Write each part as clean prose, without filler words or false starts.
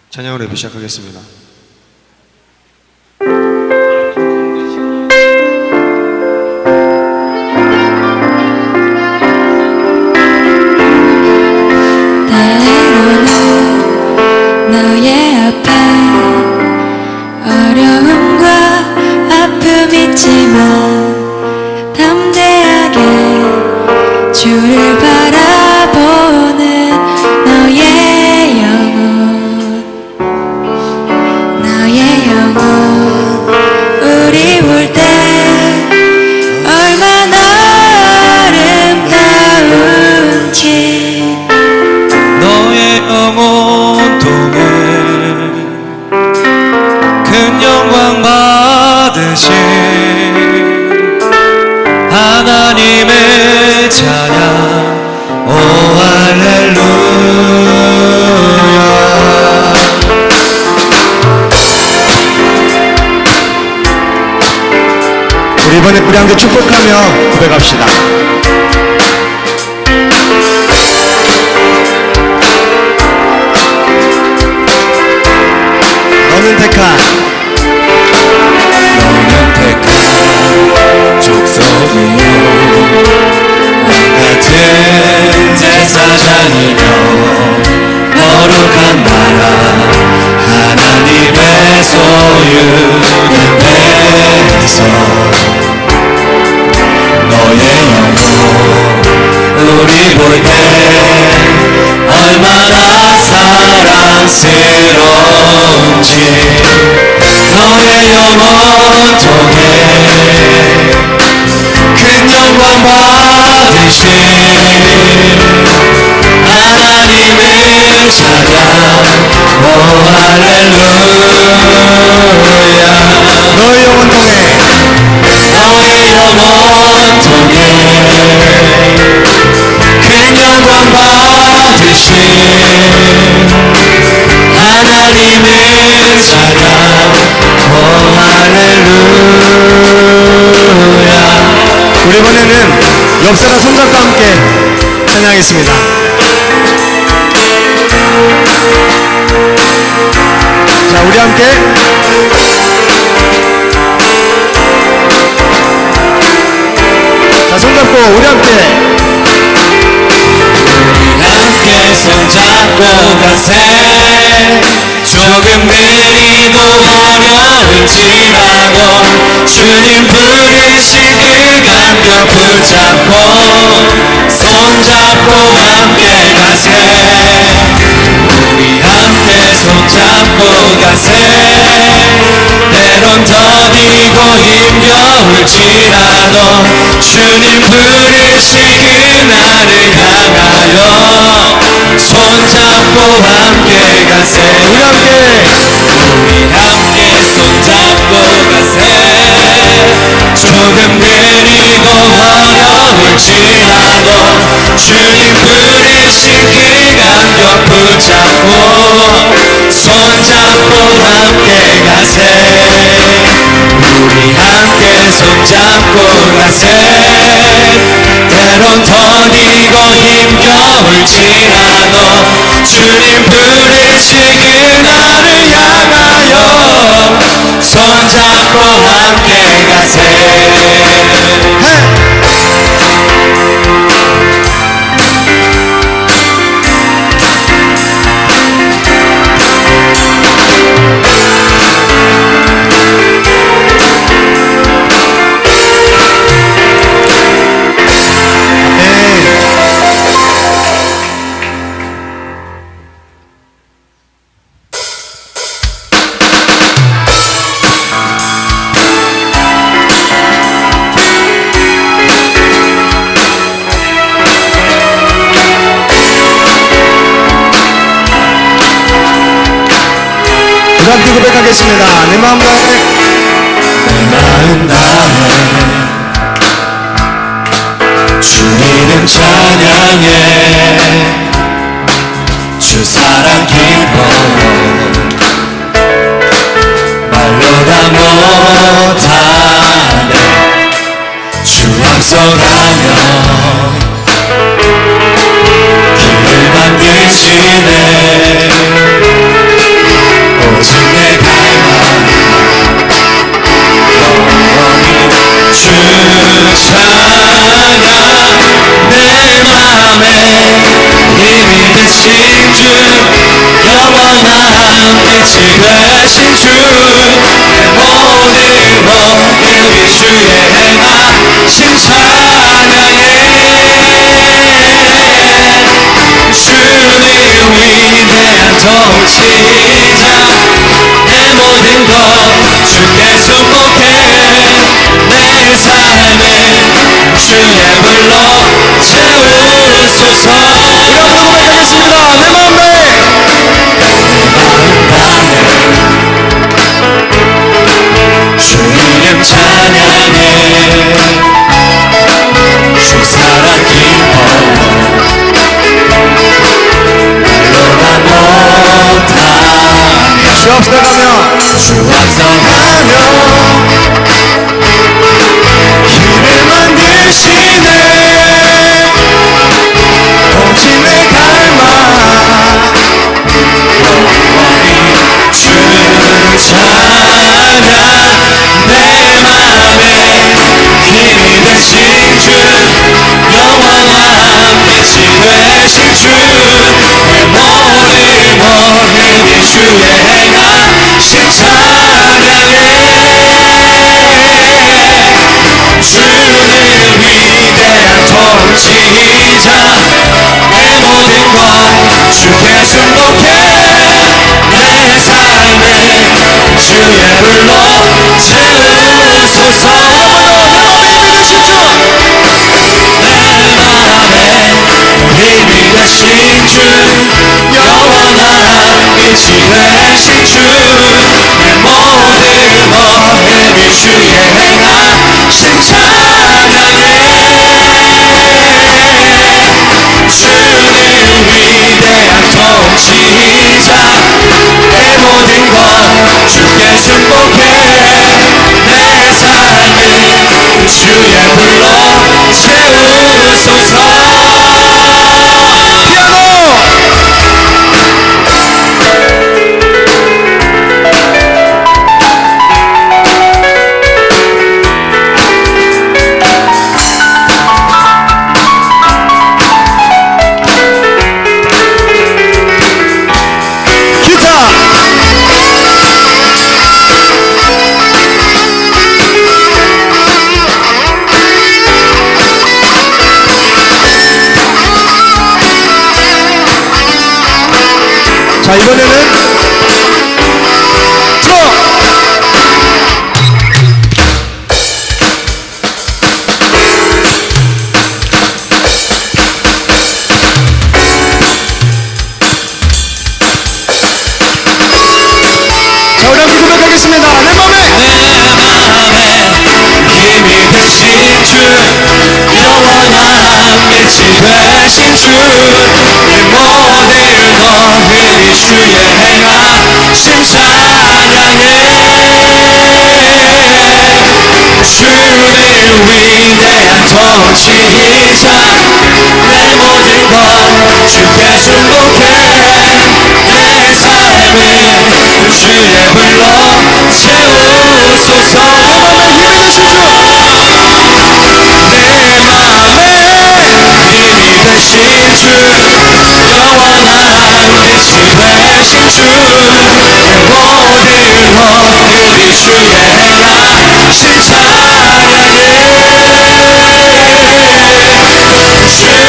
찬양을 예배 시작하겠습니다. 때로는 너의 앞에 어려움과 아픔 있지만 담대하게 주를 바라보는 너의 영혼 우리 볼 때 얼마나 아름다운지 너의 영혼 통해 큰 영광 받으신 하나님의 찬양 오 할렐루야. 우리 이번에 우리 함께 축복하며 고백합시다. 너는 택한 족속이요 같은 제사장이며 거룩한 나라 하나님의 소유는 내서 너의 영혼 우리 볼 때 얼마나 사랑스러운지 너의 영혼 통해 큰 영광 받으신 하나님의 찬양 오 할렐루야. 너의 영혼 통해 너의 영혼 통해 큰 영광 받으신 하나님의 찬양 오 할렐루야. 우리 이번에는 옆사람 손잡과 함께 찬양하겠습니다. 자, 우리 함께 자, 손잡고 우리 함께 손잡고 가세. 조금 느리고 어려울지라도 주님 부르신 그 감격 붙잡고 손잡고 함께 가세. 우리 함께 손잡고 가세. 때론 더디고 힘겨울지라도 주님 부르신 그날을 향하여 손잡고 함께 가세. 우리 함께 손잡고 가세. 조금 느리고 어려울지라도 주님 부르신 그 감격 붙잡고 손잡고 함께 가세. 우리 함께 손잡고 가세. 때론 더디고 힘겨울지라도 주님 부르신 그날을 향하여 손잡고 함께 가세. 함께 고백하겠습니다. 내 마음 다해 주님은 찬양해. 주 사랑 기뻐 말로 다 못하네. 주 앞서가며 길을 만드시네. 빛이 되신 주 내 모든 모든 주의 행하신 찬양해 주님 위대한 통치자 내 모든 것 주께 축복해 내 삶을 주의 불로 채우소서 우리 고백하겠습니다. 내 마음에 주 이름 찬양해 주 사랑 기뻐 말로만 못하며 주 앞서가며 주 앞서가며 길을 만드시네 오직 내 갈망 영원히 주를 찬양 내 맘에 힘이 되신 주 영원한 빛이 되신 주내 모든 모든 주의 행하신 찬양해 주는 위대한 통치자 내 모든 것 주께 축복해 내 삶을 주의 불로 채우소서 내 맘에 힘이 되신 주 영원한 빛이 되신 주내 모든 모든 주의 행하신 찬양해 주는 위대한 통치자 내 모든 것 주께 축복해 내 삶을 주의 불로 채우소서 피아노 자, 이번에는 자, 우리 함께 고백하겠습니다. 내 맘에 힘이 되신 주 영원한 빛이 되신 주내 모든 모든 주의 행하신 찬양해 주는 위대한 통치자 내 모든 것 주께 축복해 내 삶을 주의 불로 채우소서 내 맘에 힘이 되신 주 영원한 빛이 되신 주내 모든 모든 주의 행하신 찬양해 주는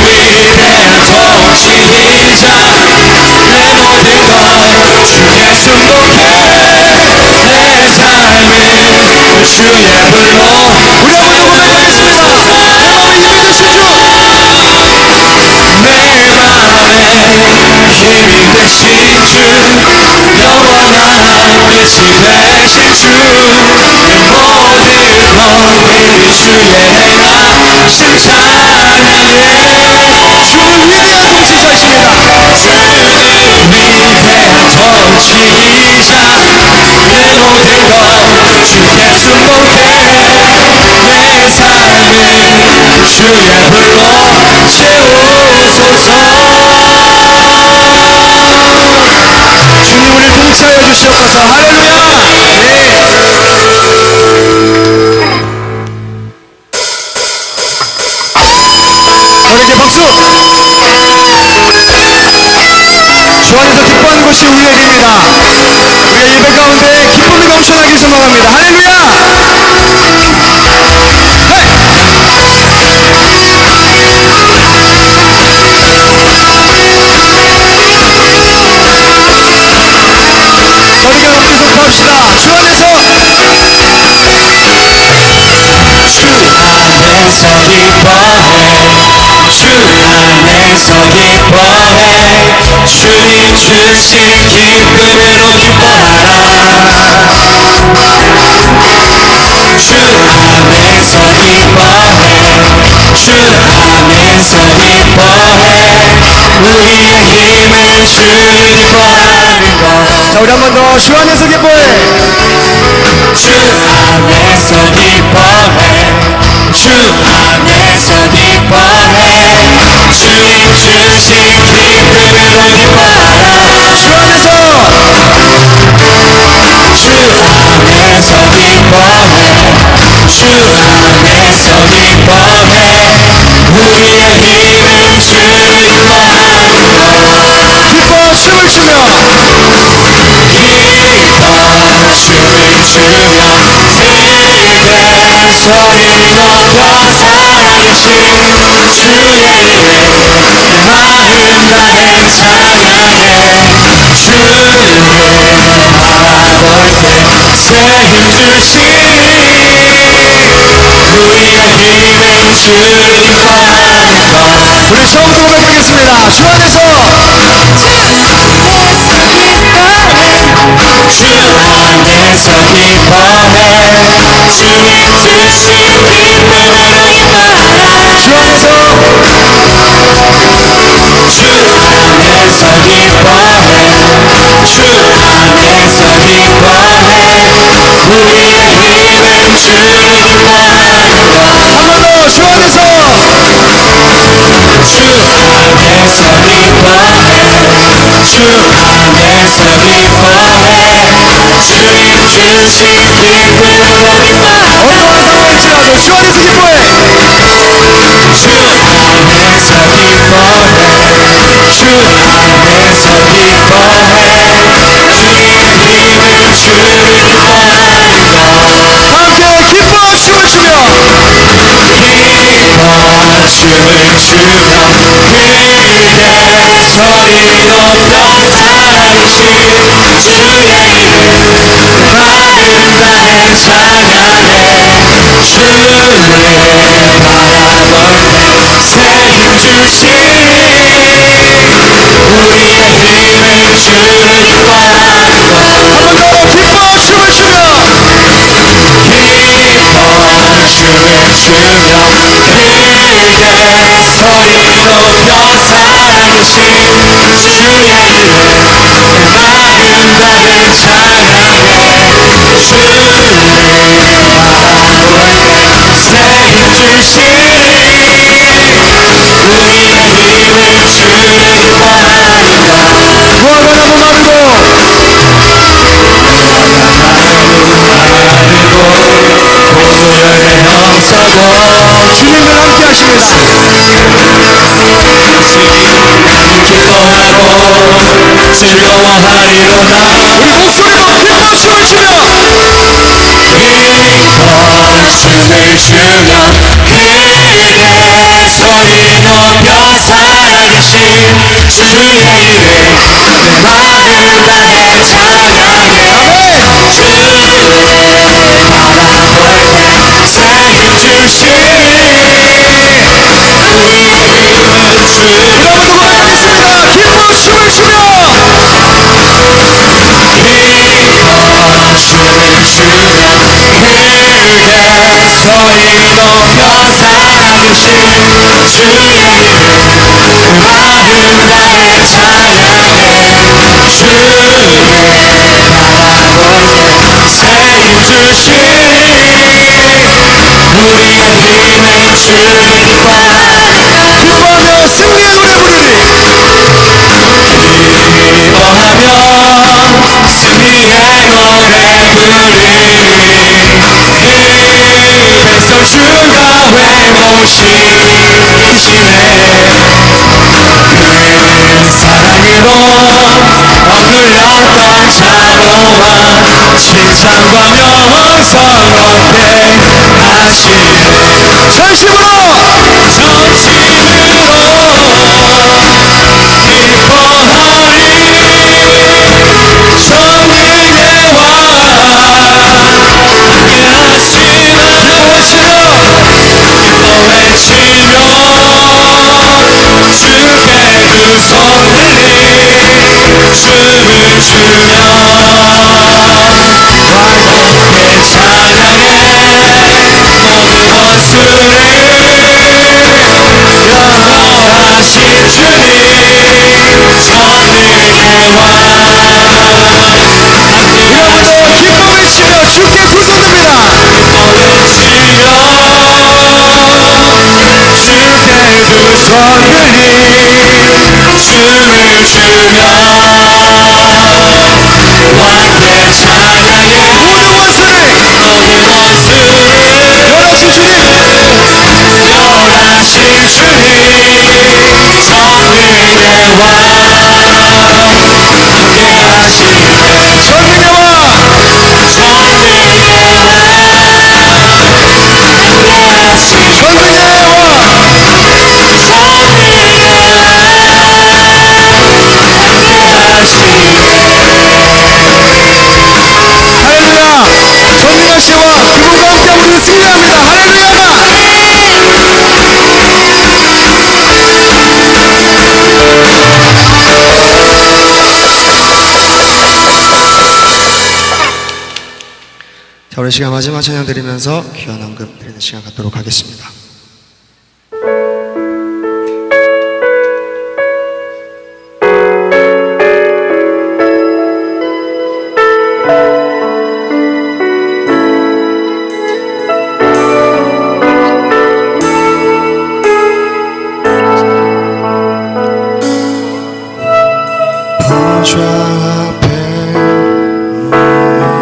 위대한 통치자 내 모든 것 주께 축복해 내 삶을 주의 불로 우리 한번 더 고백하겠습니다. 내 맘에 힘이 되신 주 영원한 빛이 되신 주내 모든 모든 주의 행하신 찬양해 주는 위대한 통치자이십니다. 주는 위대한 통치자 내 모든 것 주께 축복해 내 삶을 주의 불로 채우소서 주님 우리 통치하여 주시옵소서. 할렐루야. 저에게 박수. 주 안에서 기뻐하는 것이 우리의 일입니다. 우리의 예배 가운데 기쁨이 넘쳐나길 소망합니다. 할렐루야! 저희가 높이 선포합시다. 주 안에서 주 안에서 기뻐해 주님 주신 기쁨으로 기뻐하라 주 안에서 기뻐해 주 안에서 기뻐해 우리의 힘을 주님 기뻐하는 것 자, 우리 한 번 더 주 안에서 기뻐해. 주 안에서 기뻐해 주 안에서 기뻐해 주님 주신 기쁨으로 기뻐하라 주 안에서 주 안에서 기뻐해 주 안에서 기뻐해 우리의 힘은 주를 기뻐하는 것 기뻐 춤을 추며 기뻐 춤을 추며 크게 소리 높여 살아계신 주의 이름 내 마음 다해 찬양해 주를 바라볼 때 새 힘 주신 우리의 힘은 주를 기뻐하는 것 우리 처음부터 고백하겠습니다. 주 안에서 주 안에서 기뻐해 주님 주신 기쁨으로 기뻐하라 주 안에서 주 안에서 기뻐해 주 안에서 기뻐해 우리의 힘은 주를 기뻐하는 것 한 번 더 주 안에서 주 안에서 기뻐해 주 안에서 기뻐해 주님 주신 기쁨으로 기뻐하라 어떠한 상황일지라도 주 안에서 기뻐해. 주 안에서 기뻐해 주 안에서 기뻐해 우리의 힘은 주를 기뻐하는 것 함께 기뻐 춤을 추며 기뻐 춤을 추며 크게 소리 높여 살아계신 주의 이름 마음 다해 찬양해 주를 바라볼 때 새 힘 주신 우리의 힘은 주를 기뻐하는 것 한 번 더 기뻐 춤을 추며 기뻐 춤을 추며 크게 소리 높여 살아계신 주의 이름 내 마음 다해 찬양해 주를 바라볼 때새 힘 주신 우리의 힘은 주를 기뻐하는 것 무화과 나무 마르고 보혈의 형사고 주님을 함께 하시면서 나는 기뻐하고 즐거워하리로다 우리 목소리로 기뻐 춤을 추며 기뻐 춤을 추며 크게 소리 높여 살아계신 주의 이름 내 마음 다해 찬양해 주를 바라볼 때새 힘 주신 우리의 힘은 주를 우리 한번 더 고백하겠습니다. 기뻐 춤을 추며 기뻐 춤을 추며 크게 소리 높여 살아계신 주의 이름 마음 다해 찬양해 주를 바라볼 때새 힘 주신 우리의 힘은 주를 기뻐하는 것 기뻐하며 승리의 노래 부르리 기뻐하며 승리의 노래 부르리 백성 주가 회복시키시네 그 사랑으로 찬과 명성 얻게 하시네 전심으로 성령의 왕 함께 하시는 기뻐 외치며 주께 두 손 들리 춤을 추며 왕께 찬양해 모든 원수를 변화하신 주님 성령의 왕 여러분도 기뻐 외치며 주께 두 손 듭니다. 외치며 주께 두 손 들리 춤을 추며 왕께 찬양해 모든 원수를 모든 원수를 멸하신 주님 멸하신 주님 성령의 왕 함께 하시네 전능의 왕 성령의 왕 함께 하시네 전능의 왕 할렐루야. 전능하신 왕 그분과 함께 우리는 승리합니다. 할렐루야. 자, 우리 시간 마지막 찬양 드리면서 귀한 헌금 드리는 시간 갖도록 하겠습니다. 보좌 앞에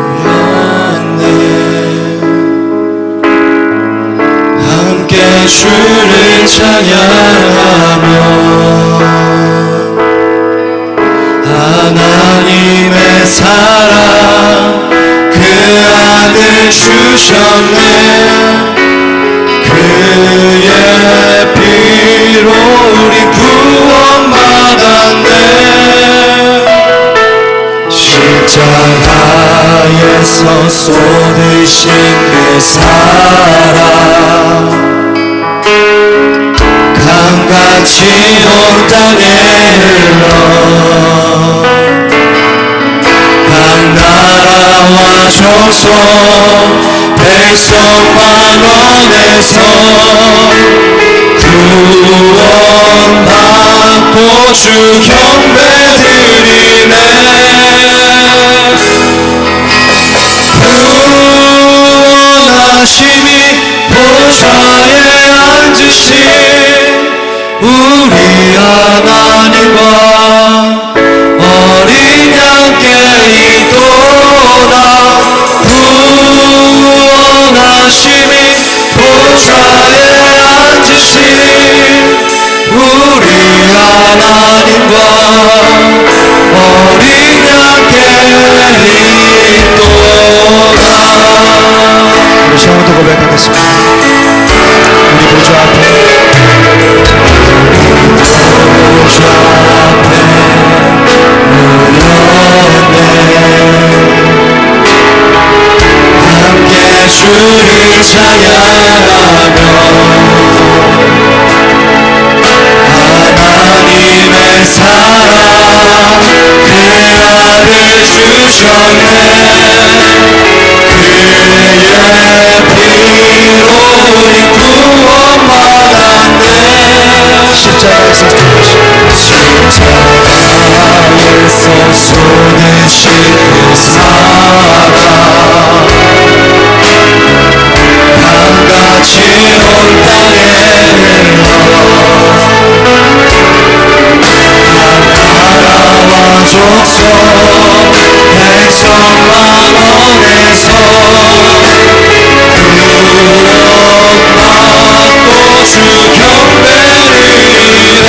모였네 함께 주를 찬양하며 하나님의 사랑 그 아들 주셨네 그의 피로 우리 구원받았네 십자가에서 쏟으신 그 사랑 강같이 온 땅에 흘러 각 나라와 족속 백성만 원에서 구원받고 주 경배드리네 구원하심이 보좌에 앉으신 우리 하나님과 어린 양께 이도다 구원하심이 보좌에 앉으신 우리 하나님과 어린 양께 이도다 우리 처음부터 고백하겠습니다. 우리 보좌 앞에 함께 주를 찬양하며 하나님의 사랑 그 아들 주셨네 그의 피로 우리 구원받았네 십자가에서 쏟으신 그 사랑 강같이 온 땅에 흘러 각 나라와 족속 백성만 원에서 구원받고 주 경배를 해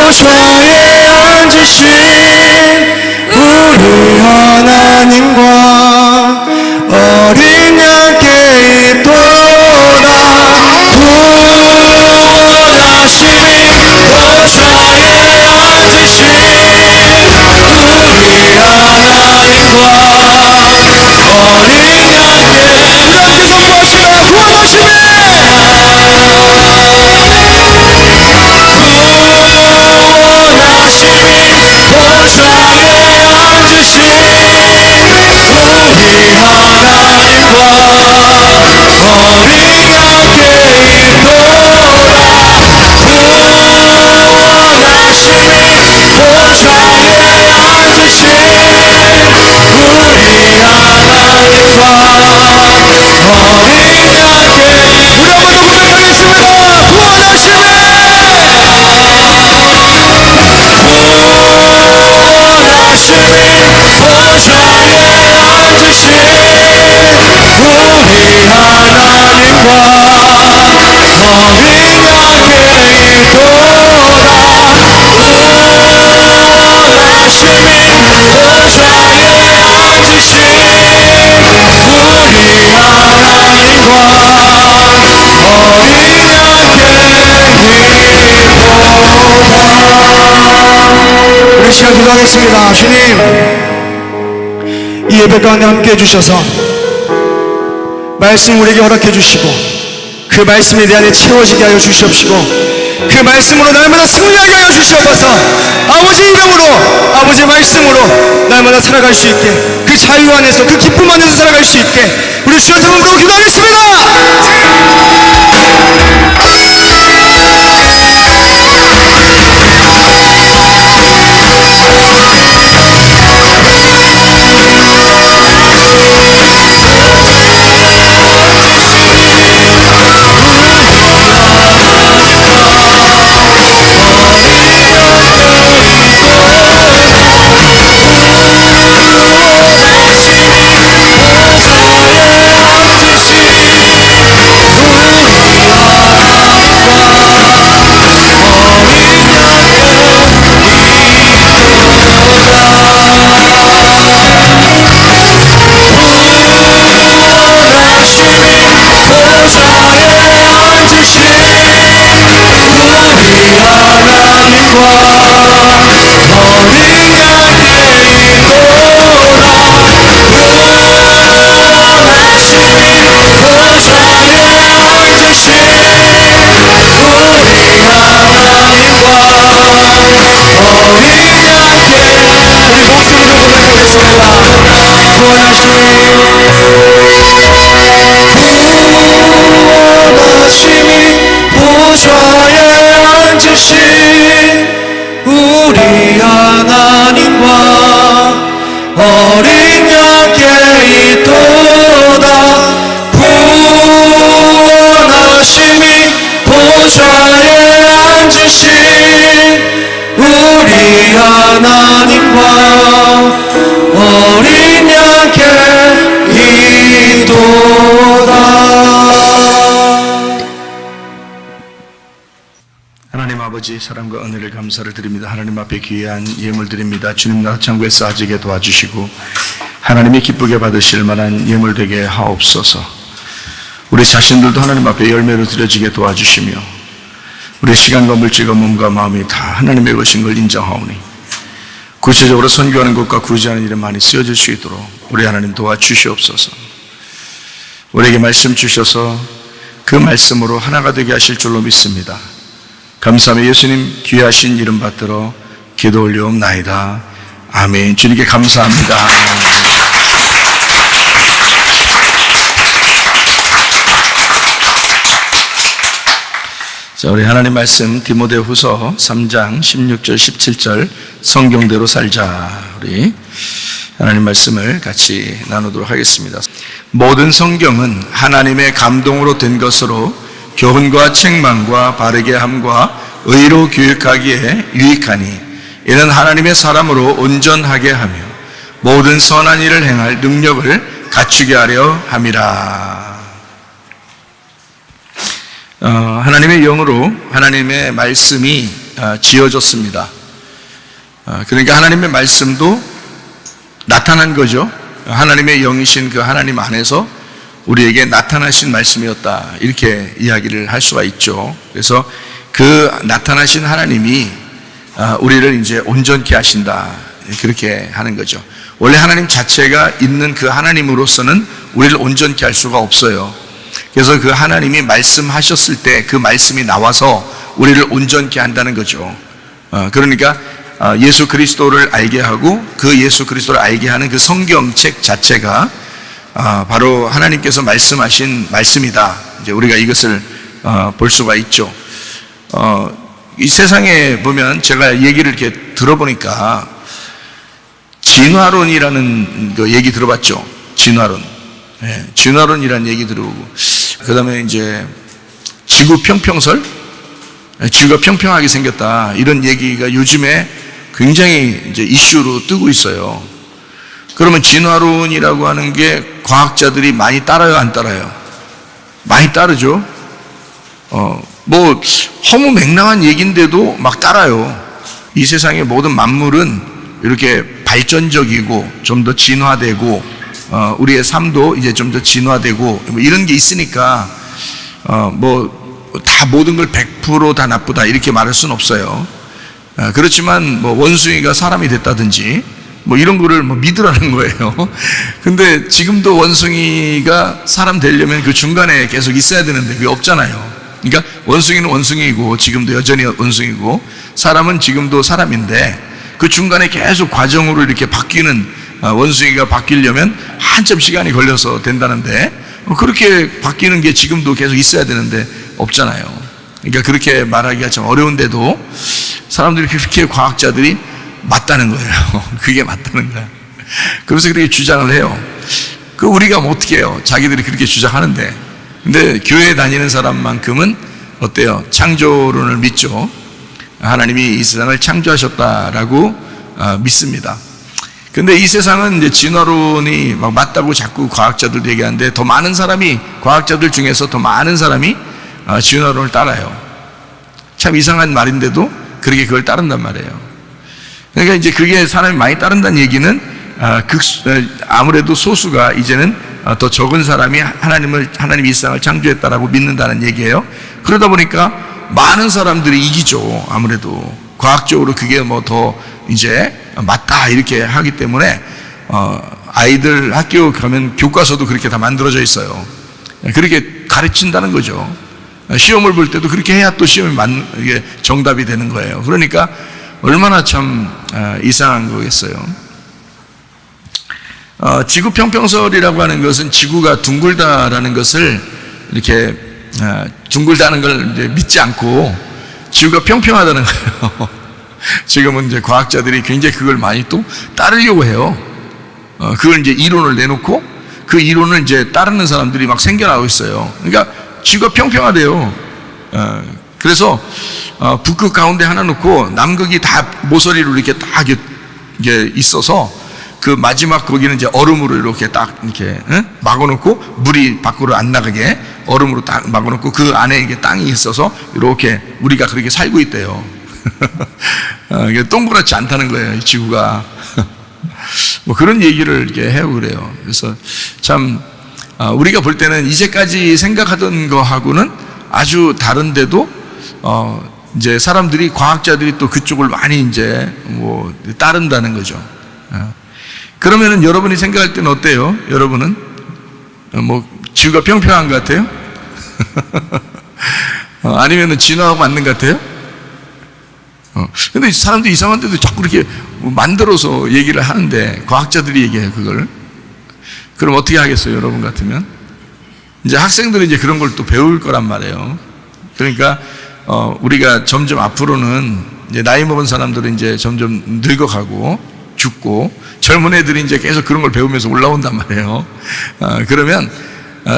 보좌에 앉으신 우리 하나님과 어린 양께 있도다. 구원하심이 보좌에 앉으신 우리 하나님과 어린 양께 함께 선포하시라. 구원하심이 우리 시간 기도하겠습니다. 주님, 이 예배 가운데 함께 해주셔서 말씀 우리에게 허락해 주시고 그 말씀에 대한 채워지게 하여 주시옵시고 그 말씀으로 날마다 승리하게 하여 주시옵소서. 아버지 이름으로, 아버지 말씀으로 날마다 살아갈 수 있게, 그 자유 안에서, 그 기쁨 안에서 살아갈 수 있게 우리 주여 이름으로 기도하겠습니다. 보좌에 앉으신 우리 하나님과 어린 양께 이도다. 하나님 아버지, 사랑과 은혜를 감사를 드립니다. 하나님 앞에 귀한 예물 드립니다. 주님 나라 천국에 쌓아지게 도와주시고 하나님이 기쁘게 받으실 만한 예물 되게 하옵소서. 우리 자신들도 하나님 앞에 열매로 드려지게 도와주시며 우리 시간과 물질과 몸과 마음이 다 하나님의 것인 걸 인정하오니 구체적으로 선교하는 것과 구제하는 일에 많이 쓰여질 수 있도록 우리 하나님 도와주시옵소서. 우리에게 말씀 주셔서 그 말씀으로 하나가 되게 하실 줄로 믿습니다. 감사하며 예수님 귀하신 이름 받들어 기도 올리옵나이다. 아멘. 주님께 감사합니다. 자, 우리 하나님 말씀 디모데후서 3장 16절 17절 성경대로 살자. 우리 하나님 말씀을 같이 나누도록 하겠습니다. 모든 성경은 하나님의 감동으로 된 것으로 교훈과 책망과 바르게 함과 의로 교육하기에 유익하니 이는 하나님의 사람으로 온전하게 하며 모든 선한 일을 행할 능력을 갖추게 하려 함이라. 하나님의 영으로 하나님의 말씀이 지어졌습니다. 그러니까 하나님의 말씀도 나타난 거죠. 하나님의 영이신 그 하나님 안에서 우리에게 나타나신 말씀이었다, 이렇게 이야기를 할 수가 있죠. 그래서 그 나타나신 하나님이 우리를 이제 온전케 하신다, 그렇게 하는 거죠. 원래 하나님 자체가 있는 그 하나님으로서는 우리를 온전케 할 수가 없어요. 그래서 그 하나님이 말씀하셨을 때 그 말씀이 나와서 우리를 온전케 한다는 거죠. 그러니까 예수 그리스도를 알게 하고 그 예수 그리스도를 알게 하는 그 성경책 자체가 바로 하나님께서 말씀하신 말씀이다. 이제 우리가 이것을 볼 수가 있죠. 이 세상에 보면 제가 얘기를 이렇게 들어보니까 진화론이라는 그 얘기 들어봤죠. 진화론. 예, 진화론이라는 얘기 들어보고, 그 다음에 이제 지구 평평설, 지구가 평평하게 생겼다, 이런 얘기가 요즘에 굉장히 이제 이슈로 뜨고 있어요. 그러면 진화론이라고 하는 게 과학자들이 많이 따라요, 안 따라요? 많이 따르죠. 뭐 허무맹랑한 얘기인데도 막 따라요. 이 세상의 모든 만물은 이렇게 발전적이고 좀 더 진화되고 우리의 삶도 이제 좀 더 진화되고 뭐 이런 게 있으니까 뭐 다 모든 걸 100% 다 나쁘다 이렇게 말할 수는 없어요. 그렇지만 뭐 원숭이가 사람이 됐다든지 뭐 이런 거를 뭐 믿으라는 거예요. 근데 지금도 원숭이가 사람 되려면 그 중간에 계속 있어야 되는데 그게 없잖아요. 그러니까 원숭이는 원숭이고 지금도 여전히 원숭이고 사람은 지금도 사람인데 그 중간에 계속 과정으로 이렇게 바뀌는, 원숭이가 바뀌려면 한참 시간이 걸려서 된다는데 그렇게 바뀌는 게 지금도 계속 있어야 되는데 없잖아요. 그러니까 그렇게 말하기가 참 어려운데도 사람들이 그렇게, 과학자들이 맞다는 거예요. 그게 맞다는 거야. 그래서 그렇게 주장을 해요. 그 우리가 뭐 어떻게 해요? 자기들이 그렇게 주장하는데. 근데 교회 다니는 사람만큼은 어때요? 창조론을 믿죠. 하나님이 이 세상을 창조하셨다라고 믿습니다. 근데 이 세상은 이제 진화론이 막 맞다고 자꾸 과학자들도 얘기하는데 더 많은 사람이, 과학자들 중에서 더 많은 사람이 진화론을 따라요. 참 이상한 말인데도 그렇게 그걸 따른단 말이에요. 그러니까 이제 그게 사람이 많이 따른다는 얘기는 아무래도 소수가 이제는 더 적은 사람이 하나님이 이 세상을 창조했다라고 믿는다는 얘기예요. 그러다 보니까 많은 사람들이 이기죠. 아무래도 과학적으로 그게 뭐 더 이제 맞다 이렇게 하기 때문에 아이들 학교 가면 교과서도 그렇게 다 만들어져 있어요. 그렇게 가르친다는 거죠. 시험을 볼 때도 그렇게 해야 또 시험이 이게 정답이 되는 거예요. 그러니까 얼마나 참 이상한 거겠어요. 지구 평평설이라고 하는 것은 지구가 둥글다라는 것을 이렇게 둥글다는 걸 이제 믿지 않고 지구가 평평하다는 거예요. 지금은 이제 과학자들이 굉장히 그걸 많이 또 따르려고 해요. 그걸 이제 이론을 내놓고 그 이론을 이제 따르는 사람들이 막 생겨나고 있어요. 그러니까 지구가 평평하대요. 그래서 북극 가운데 하나 놓고 남극이 다 모서리로 이렇게 딱 이게 있어서 그 마지막 거기는 이제 얼음으로 이렇게 딱 이렇게 막아놓고 물이 밖으로 안 나가게 얼음으로 딱 막아놓고 그 안에 이게 땅이 있어서 이렇게 우리가 그렇게 살고 있대요. 이게 동그랗지 않다는 거예요, 이 지구가. 뭐 그런 얘기를 이렇게 해요, 그래요. 그래서 참 우리가 볼 때는 이제까지 생각하던 거하고는 아주 다른데도 이제 사람들이 과학자들이 또 그쪽을 많이 이제 뭐 따른다는 거죠. 그러면은 여러분이 생각할 때는 어때요? 여러분은 뭐 지구가 평평한 것 같아요? 아니면은 진화하고 맞는 것 같아요? 근데 사람들이 이상한데도 자꾸 이렇게 만들어서 얘기를 하는데 과학자들이 얘기해요, 그걸. 그럼 어떻게 하겠어요, 여러분 같으면? 이제 학생들은 이제 그런 걸 또 배울 거란 말이에요. 그러니까 우리가 점점 앞으로는 이제 나이 먹은 사람들은 이제 점점 늙어가고 죽고 젊은 애들이 이제 계속 그런 걸 배우면서 올라온단 말이에요. 그러면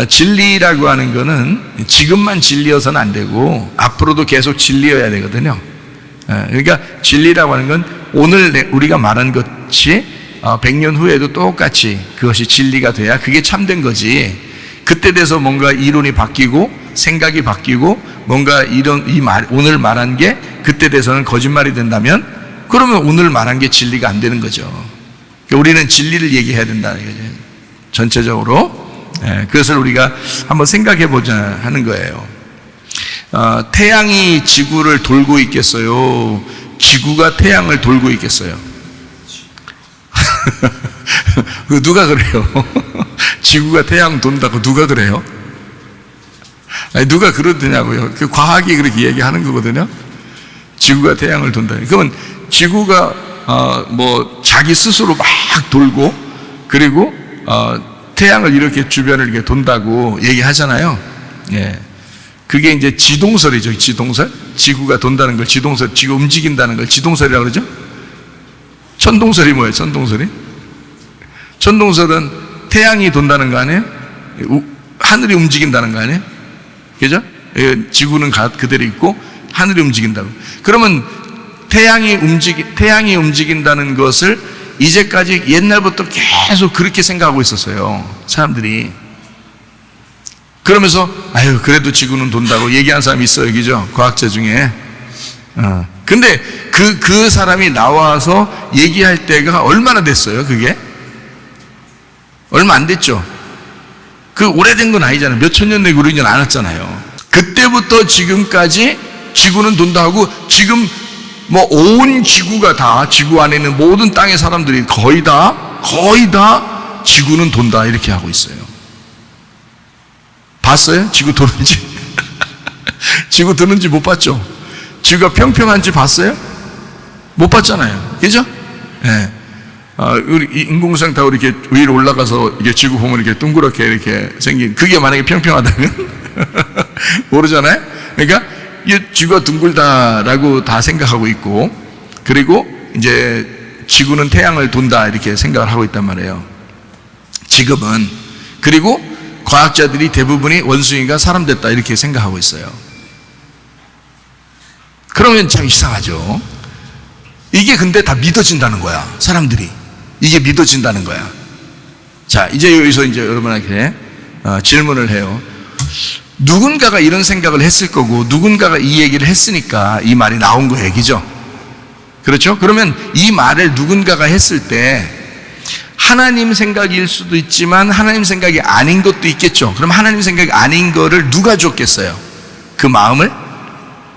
진리라고 하는 거는 지금만 진리여서는 안 되고 앞으로도 계속 진리여야 되거든요. 그러니까 진리라고 하는 건 오늘 우리가 말한 것이 100년 후에도 똑같이 그것이 진리가 돼야 그게 참된 거지. 그때 돼서 뭔가 이론이 바뀌고 생각이 바뀌고 뭔가 오늘 말한 게 그때 돼서는 거짓말이 된다면 그러면 오늘 말한 게 진리가 안 되는 거죠. 그러니까 우리는 진리를 얘기해야 된다는 거죠. 전체적으로. 그것을 우리가 한번 생각해 보자 하는 거예요. 태양이 지구를 돌고 있겠어요? 지구가 태양을 돌고 있겠어요? 누가 그래요? 지구가 태양 돈다고 누가 그래요? 아니, 누가 그러더냐고요. 그 과학이 그렇게 얘기하는 거거든요. 지구가 태양을 돈다. 그러면 지구가 뭐 자기 스스로 막 돌고 그리고 태양을 이렇게 주변을 이렇게 돈다고 얘기하잖아요. 예. 그게 이제 지동설이죠. 지동설. 지구가 돈다는 걸 지동설, 지구 움직인다는 걸 지동설이라고 그러죠. 천동설이 뭐예요? 천동설이? 천동설은 태양이 돈다는 거 아니에요? 하늘이 움직인다는 거 아니에요? 그죠? 지구는 그대로 있고 하늘이 움직인다고. 그러면 태양이 움직인다는 것을 이제까지 옛날부터 계속 그렇게 생각하고 있었어요, 사람들이. 그러면서 아유 그래도 지구는 돈다고 얘기하는 사람이 있어요, 그죠? 과학자 중에. 근데 그 사람이 나와서 얘기할 때가 얼마나 됐어요? 그게 얼마 안 됐죠. 그 오래된 건 아니잖아요. 몇천 년 내고 그러진 않았잖아요. 그때부터 지금까지 지구는 돈다 하고 지금 뭐 온 지구가 다 지구 안에 있는 모든 땅의 사람들이 거의 다 지구는 돈다 이렇게 하고 있어요. 봤어요? 지구 도는지? 지구 도는지 못 봤죠? 지구가 평평한지 봤어요? 못 봤잖아요. 그죠? 예. 네. 우리 인공위성 타고 이렇게 위로 올라가서 이게 지구 보면 이렇게 동그랗게 이렇게 생긴 그게 만약에 평평하다면 모르잖아요. 그러니까 이 지구가 둥글다라고 다 생각하고 있고 그리고 이제 지구는 태양을 돈다 이렇게 생각을 하고 있단 말이에요. 지금은. 그리고 과학자들이 대부분이 원숭이가 사람 됐다 이렇게 생각하고 있어요. 그러면 참 이상하죠. 이게 근데 다 믿어진다는 거야, 사람들이. 이게 믿어진다는 거야. 자, 이제 여기서 이제 여러분에게 질문을 해요. 누군가가 이런 생각을 했을 거고 누군가가 이 얘기를 했으니까 이 말이 나온 거 얘기죠. 그렇죠? 그러면 이 말을 누군가가 했을 때 하나님 생각일 수도 있지만 하나님 생각이 아닌 것도 있겠죠. 그럼 하나님 생각이 아닌 거를 누가 줬겠어요? 그 마음을?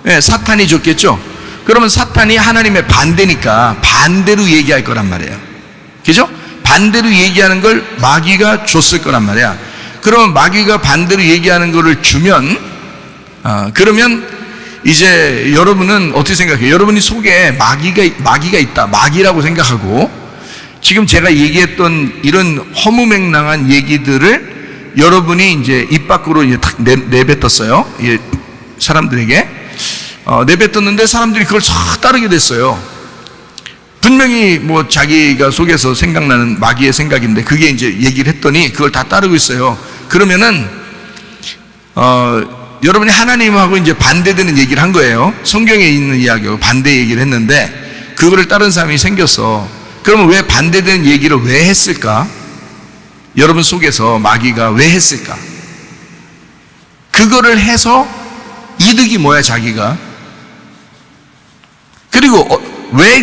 네, 사탄이 줬겠죠. 그러면 사탄이 하나님의 반대니까 반대로 얘기할 거란 말이에요. 그죠? 반대로 얘기하는 걸 마귀가 줬을 거란 말이야. 그러면 마귀가 반대로 얘기하는 거를 주면 그러면 이제 여러분은 어떻게 생각해요? 여러분이 속에 마귀가 있다, 마귀라고 생각하고 지금 제가 얘기했던 이런 허무맹랑한 얘기들을 여러분이 이제 입 밖으로 이제 탁 내뱉었어요. 사람들에게 내뱉었는데 사람들이 그걸 싹 따르게 됐어요. 분명히 뭐 자기가 속에서 생각나는 마귀의 생각인데 그게 이제 얘기를 했더니 그걸 다 따르고 있어요. 그러면은 여러분이 하나님하고 이제 반대되는 얘기를 한 거예요. 성경에 있는 이야기하고 반대 얘기를 했는데 그거를 다른 사람이 생겼어. 그러면 왜 반대되는 얘기를 왜 했을까? 여러분 속에서 마귀가 왜 했을까? 그거를 해서 이득이 뭐야, 자기가? 그리고 왜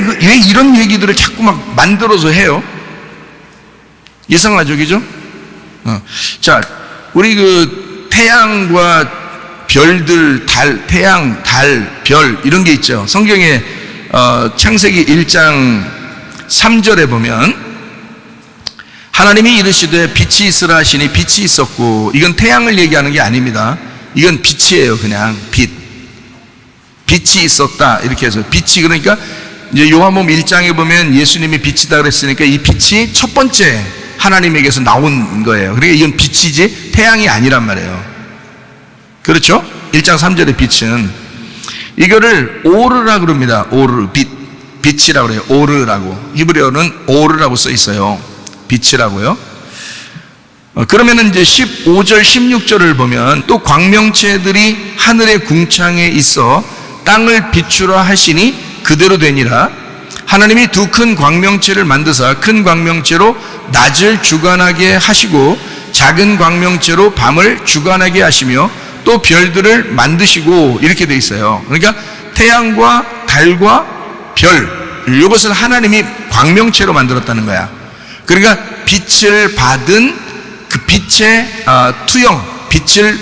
이런 얘기들을 자꾸 막 만들어서 해요? 이상하죠, 그죠? 자, 우리 그 태양과 별들, 태양, 달, 별 이런 게 있죠. 성경에 창세기 1장 3절에 보면 하나님이 이르시되 빛이 있으라 하시니 빛이 있었고, 이건 태양을 얘기하는 게 아닙니다. 이건 빛이에요. 그냥 빛이 있었다 이렇게 해서, 빛이 그러니까 이제 요한복음 1장에 보면 예수님이 빛이다 그랬으니까 이 빛이 첫 번째 하나님에게서 나온 거예요. 그러니까 이건 빛이지 태양이 아니란 말이에요. 그렇죠? 1장 3절의 빛은 이거를 오르라 그럽니다. 오르, 빛이라고 그래요. 오르라고. 히브리어는 오르라고 써 있어요. 빛이라고요. 그러면은 이제 15절 16절을 보면 또 광명체들이 하늘의 궁창에 있어 땅을 비추라 하시니 그대로 되니라. 하나님이 두 큰 광명체를 만드사 큰 광명체로 낮을 주관하게 하시고 작은 광명체로 밤을 주관하게 하시며 또 별들을 만드시고, 이렇게 돼 있어요. 그러니까 태양과 달과 별, 이것을 하나님이 광명체로 만들었다는 거야. 그러니까 빛을 받은 그 빛의 투영, 빛을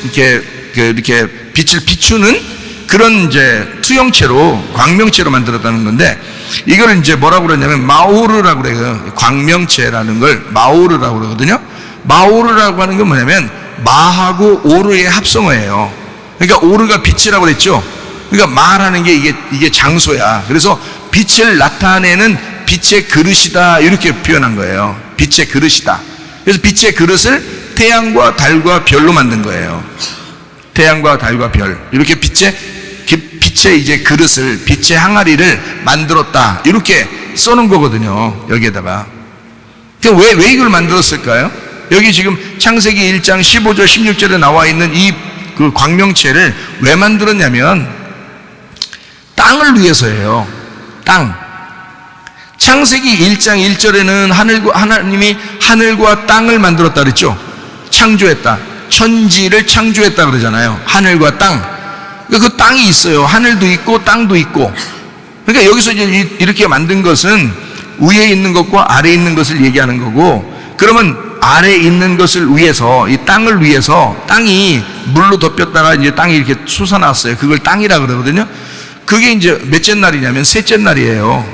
이렇게 빛을 비추는 그런 이제 투영체로, 광명체로 만들었다는 건데, 이걸 이제 뭐라고 그러냐면 마오르라고 그래요. 광명체라는 걸 마오르라고 그러거든요. 마오르라고 하는 건 뭐냐면 마하고 오르의 합성어예요. 그러니까 오르가 빛이라고 그랬죠. 그러니까 마라는 게 이게 장소야. 그래서 빛을 나타내는 빛의 그릇이다, 이렇게 표현한 거예요. 빛의 그릇이다. 그래서 빛의 그릇을 태양과 달과 별로 만든 거예요. 태양과 달과 별, 이렇게 빛의 이제 그릇을, 빛의 항아리를 만들었다, 이렇게 써놓은 거거든요. 여기에다가. 왜 이걸 만들었을까요? 여기 지금 창세기 1장 15절 16절에 나와 있는 이 그 광명체를 왜 만들었냐면 땅을 위해서예요. 땅. 창세기 1장 1절에는 하나님이 하늘과 땅을 만들었다 그랬죠. 창조했다. 천지를 창조했다 그러잖아요. 하늘과 땅. 그 땅이 있어요. 하늘도 있고 땅도 있고. 그러니까 여기서 이제 이렇게 만든 것은 위에 있는 것과 아래에 있는 것을 얘기하는 거고, 그러면 아래에 있는 것을 위해서, 이 땅을 위해서, 땅이 물로 덮였다가 이제 땅이 이렇게 솟아났어요. 그걸 땅이라 그러거든요. 그게 이제 몇째 날이냐면 셋째 날이에요.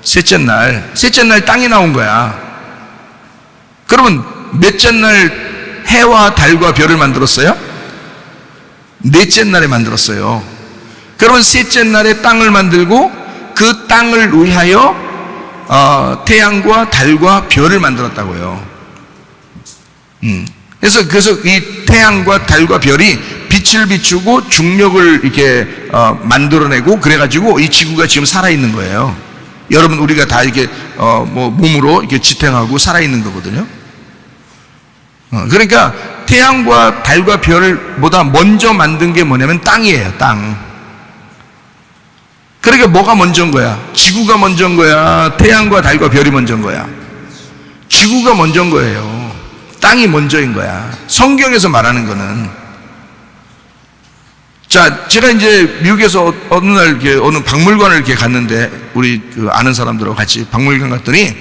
셋째 날 땅이 나온 거야. 그러면 몇째 날 해와 달과 별을 만들었어요? 넷째 날에 만들었어요. 그러면 셋째 날에 땅을 만들고 그 땅을 위하여 태양과 달과 별을 만들었다고요. 그래서 이 태양과 달과 별이 빛을 비추고 중력을 이렇게 만들어내고, 그래가지고 이 지구가 지금 살아있는 거예요. 여러분, 우리가 다 이렇게 몸으로 이렇게 지탱하고 살아있는 거거든요. 그러니까 태양과 달과 별보다 먼저 만든 게 뭐냐면 땅이에요. 땅. 그러니까 뭐가 먼저인 거야? 지구가 먼저인 거야? 태양과 달과 별이 먼저인 거야? 지구가 먼저인 거예요. 땅이 먼저인 거야. 성경에서 말하는 거는. 자, 제가 이제 미국에서 어느 날 이렇게 어느 박물관을 이렇게 갔는데, 우리 그 아는 사람들하고 같이 박물관 갔더니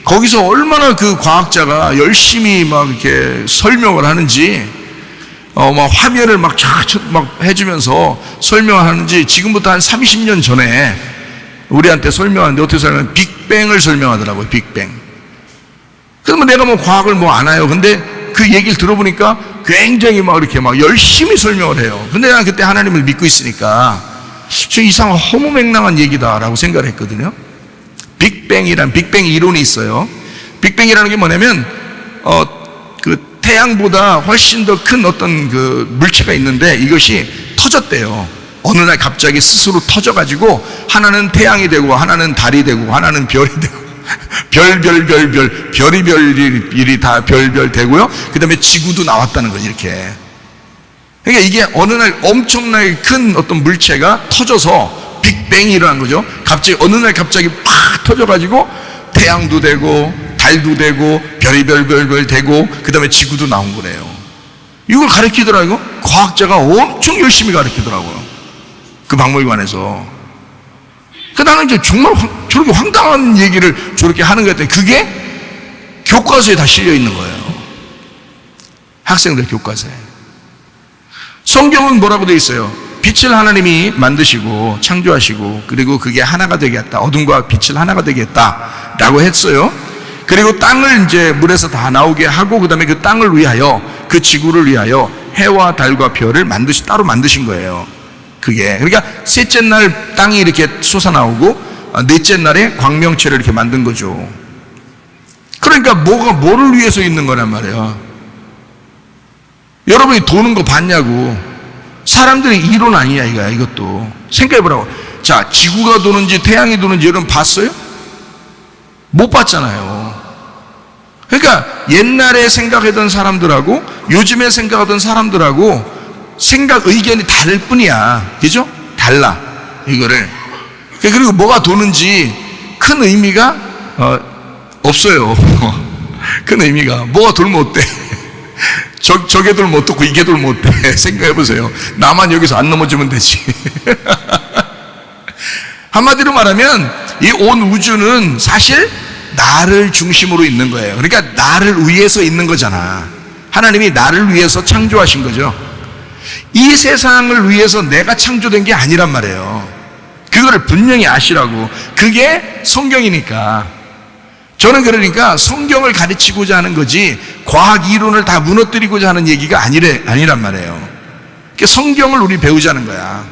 거기서 얼마나 그 과학자가 열심히 막 이렇게 설명을 하는지, 막 화면을 막 해주면서 설명하는지, 지금부터 한 30년 전에 우리한테 설명하는데 어떻게 설명하면 빅뱅을 설명하더라고요. 빅뱅. 그러면 내가 뭐 과학을 뭐 안 해요. 근데 그 얘기를 들어보니까 굉장히 막 이렇게 막 열심히 설명을 해요. 근데 난 그때 하나님을 믿고 있으니까 저 이상한 허무맹랑한 얘기다라고 생각을 했거든요. 빅뱅 이론이 있어요. 빅뱅이라는 게 뭐냐면 그 태양보다 훨씬 더 큰 어떤 그 물체가 있는데, 이것이 터졌대요. 어느 날 갑자기 스스로 터져가지고 하나는 태양이 되고 하나는 달이 되고 하나는 별이 되고 별이 다 별별 되고요. 그 다음에 지구도 나왔다는 거죠. 이렇게. 그러니까 이게 어느 날 엄청나게 큰 어떤 물체가 터져서 빅뱅이 일어난 거죠. 갑자기 어느 날 갑자기 팍 터져가지고 태양도 되고 달도 되고 별이 별별별 되고 그 다음에 지구도 나온 거래요. 이걸 가르치더라고요. 과학자가 엄청 열심히 가르치더라고요. 그 박물관에서. 그 나는 이제 정말 저렇게 황당한 얘기를 저렇게 하는 것 같아요. 그게 교과서에 다 실려 있는 거예요. 학생들 교과서에. 성경은 뭐라고 되어 있어요? 빛을 하나님이 만드시고 창조하시고 그리고 그게 하나가 되겠다. 어둠과 빛을 하나가 되겠다 라고 했어요. 그리고 땅을 이제 물에서 다 나오게 하고 그 다음에 그 땅을 위하여 그 지구를 위하여 해와 달과 별을 따로 만드신 거예요. 그게 그러니까 셋째 날 땅이 이렇게 솟아나오고 넷째 날에 광명체를 이렇게 만든 거죠. 그러니까 뭐를 위해서 있는 거란 말이에요. 여러분이 도는 거 봤냐고. 사람들의 이론 아니야 이거야. 이것도 생각해보라고. 자, 지구가 도는지 태양이 도는지 여러분 봤어요? 못 봤잖아요. 그러니까 옛날에 생각하던 사람들하고 요즘에 생각하던 사람들하고 의견이 다를 뿐이야. 그죠? 달라 이거를. 그리고 뭐가 도는지 큰 의미가 없어요. 큰 의미가. 뭐가 돌면 어때? 저게 돌면 어떻고 이게 돌면 어때? 생각해보세요. 나만 여기서 안 넘어지면 되지. 한마디로 말하면 이 온 우주는 사실 나를 중심으로 있는 거예요. 그러니까 나를 위해서 있는 거잖아. 하나님이 나를 위해서 창조하신 거죠. 이 세상을 위해서 내가 창조된 게 아니란 말이에요. 그거를 분명히 아시라고. 그게 성경이니까. 저는 그러니까 성경을 가르치고자 하는 거지 과학 이론을 다 무너뜨리고자 하는 얘기가 아니란 말이에요. 성경을 우리 배우자는 거야.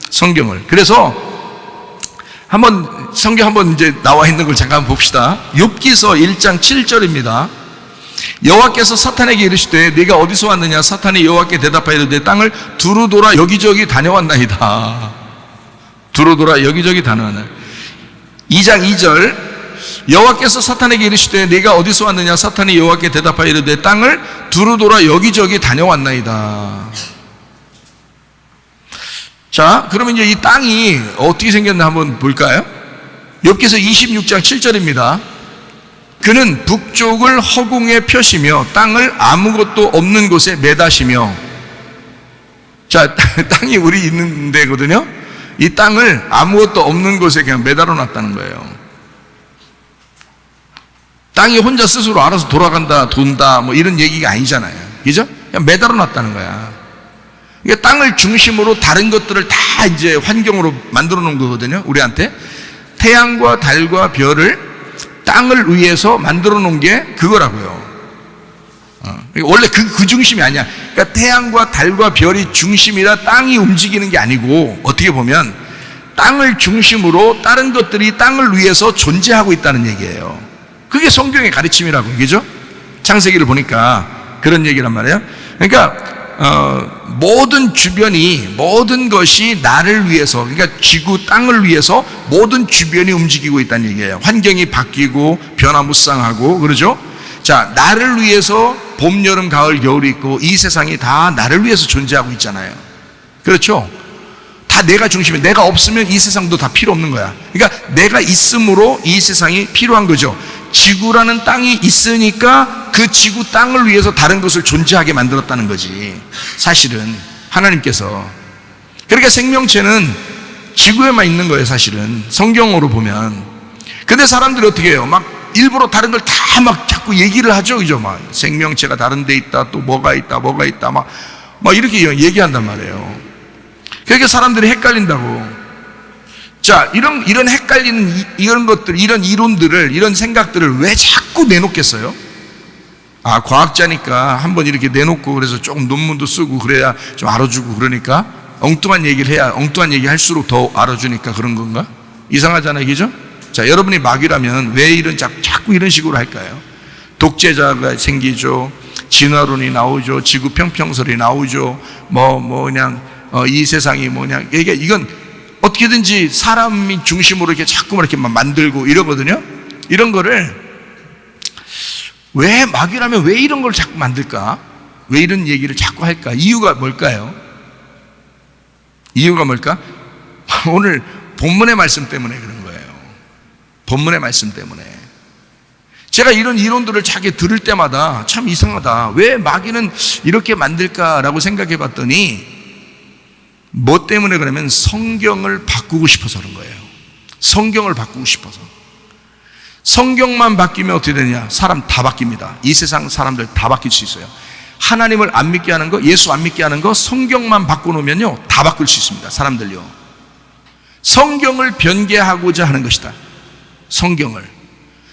성경을. 그래서 성경 한번 이제 나와 있는 걸 잠깐 봅시다. 욥기서 1장 7절입니다. 여호와께서 사탄에게 이르시되 네가 어디서 왔느냐? 사탄이 여호와께 대답하여 내 땅을 두루 돌아 여기저기 다녀왔나이다. 두루 돌아 여기저기 다녀왔나이다. 2장 2절 여호와께서 사탄에게 이르시되 네가 어디서 왔느냐? 사탄이 여호와께 대답하여 이르되 내 땅을 두루 돌아 여기저기 다녀왔나이다. 자, 그러면 이제 이 땅이 어떻게 생겼나 한번 볼까요? 욥기서 26장 7절입니다. 그는 북쪽을 허공에 펴시며 땅을 아무것도 없는 곳에 매다시며. 자, 땅이 우리 있는 데거든요. 이 땅을 아무것도 없는 곳에 그냥 매달아 놨다는 거예요. 땅이 혼자 스스로 알아서 돌아간다, 돈다, 뭐 이런 얘기가 아니잖아요. 그죠? 그냥 매달아 놨다는 거야. 그러니까 땅을 중심으로 다른 것들을 다 이제 환경으로 만들어 놓은 거거든요. 우리한테. 태양과 달과 별을 땅을 위해서 만들어 놓은 게 그거라고요. 원래 그 중심이 아니야. 그러니까 태양과 달과 별이 중심이라 땅이 움직이는 게 아니고 어떻게 보면 땅을 중심으로 다른 것들이 땅을 위해서 존재하고 있다는 얘기예요. 그게 성경의 가르침이라고. 그죠? 창세기를 보니까 그런 얘기란 말이에요. 그러니까 모든 주변이, 모든 것이 나를 위해서, 그러니까 지구 땅을 위해서 모든 주변이 움직이고 있다는 얘기예요. 환경이 바뀌고 변화무쌍하고. 그러죠? 자, 나를 위해서 봄, 여름, 가을, 겨울이 있고 이 세상이 다 나를 위해서 존재하고 있잖아요. 그렇죠? 다 내가 중심이에요. 내가 없으면 이 세상도 다 필요 없는 거야. 그러니까 내가 있음으로 이 세상이 필요한 거죠. 지구라는 땅이 있으니까 그 지구 땅을 위해서 다른 것을 존재하게 만들었다는 거지. 사실은 하나님께서. 그러니까 생명체는 지구에만 있는 거예요. 사실은 성경으로 보면. 근데 사람들이 어떻게 해요? 막 일부러 다른 걸 다 막 자꾸 얘기를 하죠. 그죠? 막 생명체가 다른 데 있다, 또 뭐가 있다 막 이렇게 얘기한단 말이에요. 그러니까 사람들이 헷갈린다고. 자, 이런 헷갈리는 이런 것들, 이런 이론들을, 이런 생각들을 왜 자꾸 내놓겠어요? 아, 과학자니까 한번 이렇게 내놓고 그래서 조금 논문도 쓰고 그래야 좀 알아주고 그러니까 엉뚱한 얘기를 해야 엉뚱한 얘기 할수록 더 알아주니까 그런 건가? 이상하잖아요. 그죠? 자, 여러분이 마귀라면 왜 자꾸 이런 식으로 할까요? 독재자가 생기죠. 진화론이 나오죠. 지구 평평설이 나오죠. 그냥 이 세상이 뭐냐. 이건 어떻게든지 사람이 중심으로 이렇게 자꾸 이렇게 만들고 이러거든요. 이런 거를 왜 마귀라면 왜 이런 걸 자꾸 만들까? 왜 이런 얘기를 자꾸 할까? 이유가 뭘까요? 이유가 뭘까? 오늘 본문의 말씀 때문에 그런 거예요. 본문의 말씀 때문에. 제가 이런 이론들을 자기 들을 때마다 참 이상하다. 왜 마귀는 이렇게 만들까라고 생각해 봤더니 뭐 때문에 그러면 성경을 바꾸고 싶어서 그런 거예요. 성경을 바꾸고 싶어서. 성경만 바뀌면 어떻게 되냐? 사람 다 바뀝니다. 이 세상 사람들 다 바뀔 수 있어요. 하나님을 안 믿게 하는 거, 예수 안 믿게 하는 거, 성경만 바꿔놓으면요 다 바꿀 수 있습니다. 사람들요. 성경을 변개하고자 하는 것이다.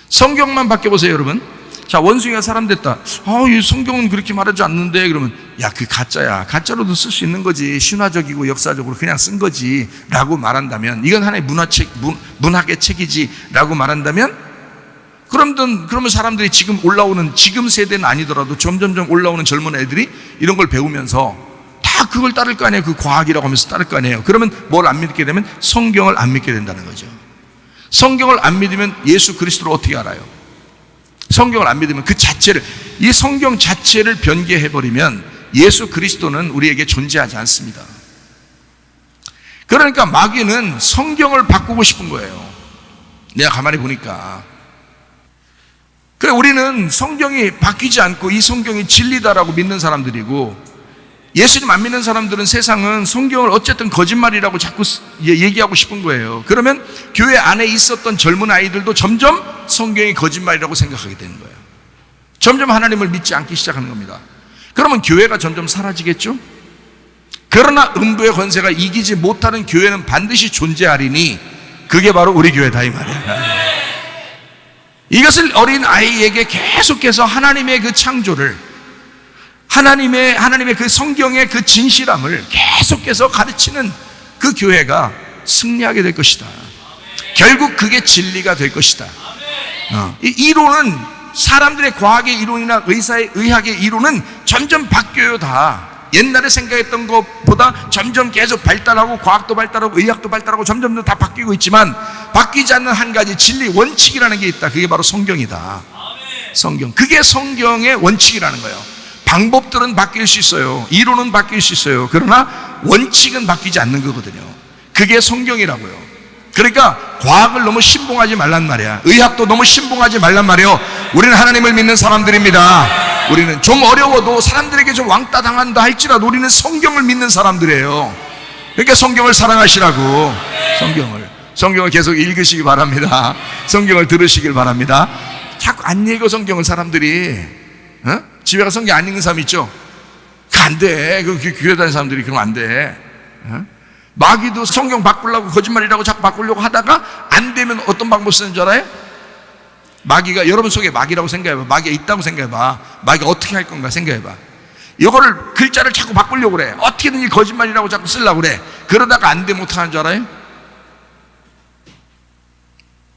성경만 바뀌어보세요, 여러분. 자, 원숭이가 사람 됐다. 이 성경은 그렇게 말하지 않는데. 그러면 야, 그 가짜야. 가짜로도 쓸 수 있는 거지. 신화적이고 역사적으로 그냥 쓴 거지 라고 말한다면, 이건 하나의 문학의 책이지 라고 말한다면, 그러면 사람들이 지금 올라오는, 지금 세대는 아니더라도 점점점 올라오는 젊은 애들이 이런 걸 배우면서 다 그걸 따를 거 아니에요. 그 과학이라고 하면서 따를 거 아니에요. 그러면 뭘 안 믿게 되면 성경을 안 믿게 된다는 거죠. 성경을 안 믿으면 예수 그리스도를 어떻게 알아요? 성경을 안 믿으면 그 자체를, 이 성경 자체를 변개해버리면 예수 그리스도는 우리에게 존재하지 않습니다. 그러니까 마귀는 성경을 바꾸고 싶은 거예요. 내가 가만히 보니까. 그래, 우리는 성경이 바뀌지 않고 이 성경이 진리다라고 믿는 사람들이고, 예수님 안 믿는 사람들은 세상은 성경을 어쨌든 거짓말이라고 자꾸 얘기하고 싶은 거예요. 그러면 교회 안에 있었던 젊은 아이들도 점점 성경이 거짓말이라고 생각하게 되는 거예요. 점점 하나님을 믿지 않기 시작하는 겁니다. 그러면 교회가 점점 사라지겠죠? 그러나 음부의 권세가 이기지 못하는 교회는 반드시 존재하리니 그게 바로 우리 교회다, 이 말이에요. 이것을 어린 아이에게 계속해서 하나님의 그 창조를, 하나님의 그 성경의 그 진실함을 계속해서 가르치는 그 교회가 승리하게 될 것이다. 결국 그게 진리가 될 것이다. 이 이론은, 사람들의 과학의 이론이나 의학의 이론은 점점 바뀌어요. 다 옛날에 생각했던 것보다 점점 계속 발달하고, 과학도 발달하고 의학도 발달하고 점점 더 다 바뀌고 있지만, 바뀌지 않는 한 가지 진리 원칙이라는 게 있다. 그게 바로 성경이다. 성경. 그게 성경의 원칙이라는 거예요. 방법들은 바뀔 수 있어요. 이론은 바뀔 수 있어요. 그러나 원칙은 바뀌지 않는 거거든요. 그게 성경이라고요. 그러니까 과학을 너무 신봉하지 말란 말이야. 의학도 너무 신봉하지 말란 말이에요. 우리는 하나님을 믿는 사람들입니다. 우리는 좀 어려워도, 사람들에게 좀 왕따 당한다 할지라도 우리는 성경을 믿는 사람들이에요. 그러니까 성경을 사랑하시라고. 성경을 계속 읽으시기 바랍니다. 성경을 들으시길 바랍니다. 자꾸 안 읽어 성경을 사람들이. 집에 가서 성경 안 읽는 사람 있죠? 안 돼. 그 교회 다니는 사람들이 그러면 안 돼. 마귀도 성경 바꾸려고, 거짓말이라고 자꾸 바꾸려고 하다가 안 되면 어떤 방법 쓰는 줄 알아요? 마귀가, 여러분 속에 마귀라고 생각해봐. 마귀가 있다고 생각해봐. 마귀가 어떻게 할 건가 생각해봐. 이거를, 글자를 자꾸 바꾸려고 그래. 어떻게든지 거짓말이라고 자꾸 쓰려고 그래. 그러다가 안 되면 어떻게 하는 줄 알아요?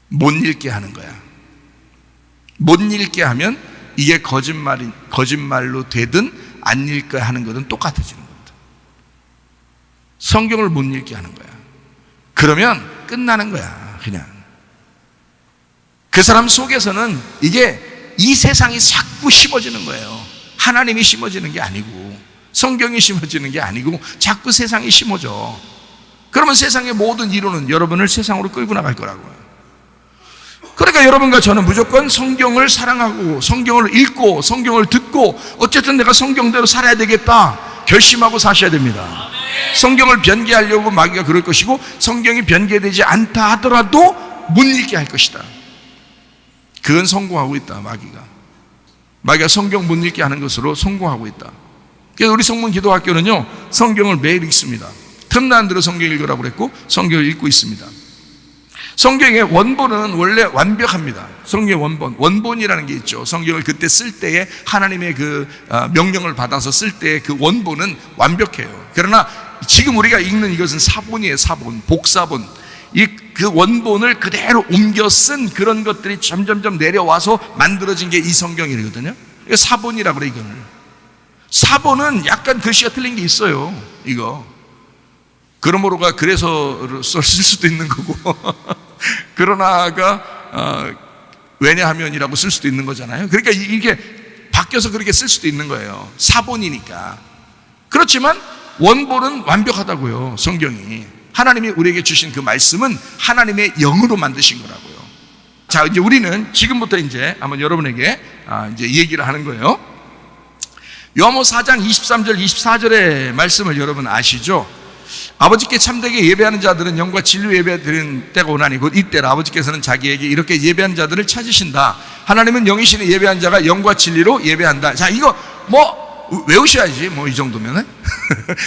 못 읽게 하는 거야. 못 읽게 하면 이게 거짓말로 되든 안 읽게 하는 것은 똑같아지는 겁니다. 성경을 못 읽게 하는 거야. 그러면 끝나는 거야. 그냥 그 사람 속에서는 이게, 이 세상이 자꾸 심어지는 거예요. 하나님이 심어지는 게 아니고, 성경이 심어지는 게 아니고 자꾸 세상이 심어져. 그러면 세상의 모든 이론은 여러분을 세상으로 끌고 나갈 거라고요. 그러니까 여러분과 저는 무조건 성경을 사랑하고, 성경을 읽고, 성경을 듣고, 어쨌든 내가 성경대로 살아야 되겠다 결심하고 사셔야 됩니다. 성경을 변개하려고 마귀가 그럴 것이고, 성경이 변개되지 않다 하더라도 못 읽게 할 것이다. 그건 성공하고 있다. 마귀가 성경 못 읽게 하는 것으로 성공하고 있다. 그래서 우리 성문 기도학교는요, 성경을 매일 읽습니다. 틈나는 대로 성경 읽으라고 그랬고 성경을 읽고 있습니다. 성경의 원본은 원래 완벽합니다. 성경의 원본이라는 게 있죠. 성경을 그때 쓸 때에 하나님의 그 명령을 받아서 쓸 때 그 원본은 완벽해요. 그러나 지금 우리가 읽는 이것은 사본이에요. 복사본. 그 원본을 그대로 옮겨 쓴 그런 것들이 점점점 내려와서 만들어진 게 이 성경이거든요. 이거 사본이라고 그래. 이거를 사본은 약간 글씨가 틀린 게 있어요. 이거 그러므로가 그래서 쓸 수도 있는 거고 왜냐하면이라고 쓸 수도 있는 거잖아요. 그러니까 이게 바뀌어서 그렇게 쓸 수도 있는 거예요. 사본이니까. 그렇지만 원본은 완벽하다고요. 성경이. 하나님이 우리에게 주신 그 말씀은 하나님의 영으로 만드신 거라고요. 자, 이제 우리는 지금부터 이제 한번 여러분에게 이제 얘기를 하는 거예요. 요한복음 4장 23절 24절의 말씀을 여러분 아시죠? 아버지께 참되게 예배하는 자들은 영과 진리로 예배드리는 때가 오나니 곧 이때라. 아버지께서는 자기에게 이렇게 예배하는 자들을 찾으신다. 하나님은 영이시니 예배한 자가 영과 진리로 예배한다. 자, 이거 뭐 외우셔야지. 뭐 이 정도면은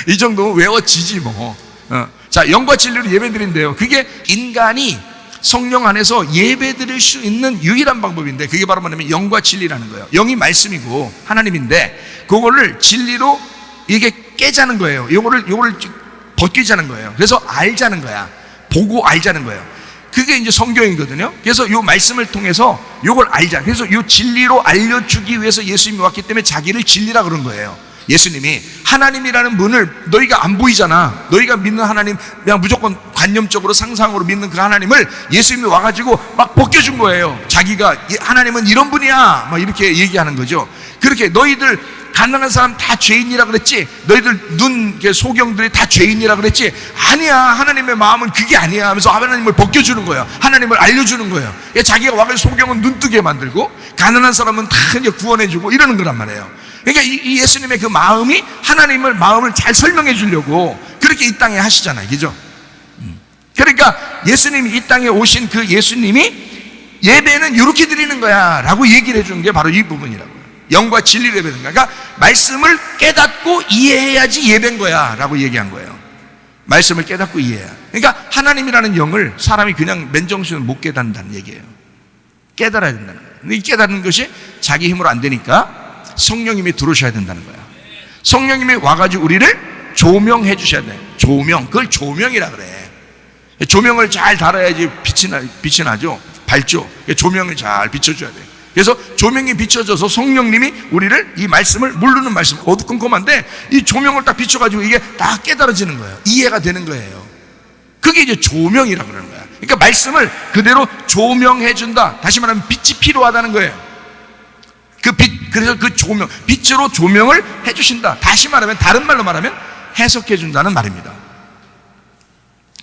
이 정도면 외워지지 뭐. 자, 영과 진리로 예배드린대요. 그게 인간이 성령 안에서 예배드릴 수 있는 유일한 방법인데, 그게 바로 뭐냐면 영과 진리라는 거예요. 영이 말씀이고 하나님인데, 그거를 진리로 이게 깨자는 거예요. 요거를 벗기자는 거예요. 그래서 알자는 거야. 보고 알자는 거예요. 그게 이제 성경이거든요. 그래서 요 말씀을 통해서 요걸 알자. 그래서 요 진리로 알려주기 위해서 예수님이 왔기 때문에 자기를 진리라 그런 거예요. 예수님이 하나님이라는 분을, 너희가 안 보이잖아. 너희가 믿는 하나님, 그냥 무조건 관념적으로 상상으로 믿는 그 하나님을 예수님이 와가지고 막 벗겨준 거예요. 자기가 하나님은 이런 분이야 막 이렇게 얘기하는 거죠. 그렇게 너희들 가난한 사람 다 죄인이라 그랬지? 너희들 눈 소경들이 다 죄인이라 그랬지? 아니야, 하나님의 마음은 그게 아니야 하면서 하나님을 벗겨주는 거예요. 하나님을 알려주는 거예요. 자기가 와가지고 소경은 눈뜨게 만들고 가난한 사람은 다 이제 구원해주고 이러는 거란 말이에요. 그러니까 이 예수님의 그 마음이 마음을 잘 설명해 주려고 그렇게 이 땅에 하시잖아요. 그죠? 그러니까 예수님이 이 땅에 오신 그 예수님이 예배는 이렇게 드리는 거야 라고 얘기를 해주는 게 바로 이 부분이라고요. 영과 진리로 예배는 거야. 그러니까 말씀을 깨닫고 이해해야지 예배인 거야 라고 얘기한 거예요. 말씀을 깨닫고 이해해야. 그러니까 하나님이라는 영을 사람이 그냥 맨정신으로 못 깨닫는다는 얘기예요. 깨달아야 된다는 거예요. 근데 이 깨닫는 것이 자기 힘으로 안 되니까 성령님이 들어오셔야 된다는 거야. 성령님이 와가지고 우리를 조명해 주셔야 돼. 조명, 그걸 조명이라 그래. 조명을 잘 달아야지 빛이 나죠. 밝죠. 조명을 잘 비춰줘야 돼. 그래서 조명이 비춰져서 성령님이 우리를, 이 말씀을, 모르는 말씀, 어두컴컴한데 이 조명을 딱 비춰가지고 이게 딱 깨달아지는 거예요. 이해가 되는 거예요. 그게 이제 조명이라 그러는 거야. 그러니까 말씀을 그대로 조명해준다. 다시 말하면 빛이 필요하다는 거예요. 그 빛, 그래서 그 조명, 빛으로 조명을 해주신다. 다시 말하면, 다른 말로 말하면 해석해준다는 말입니다.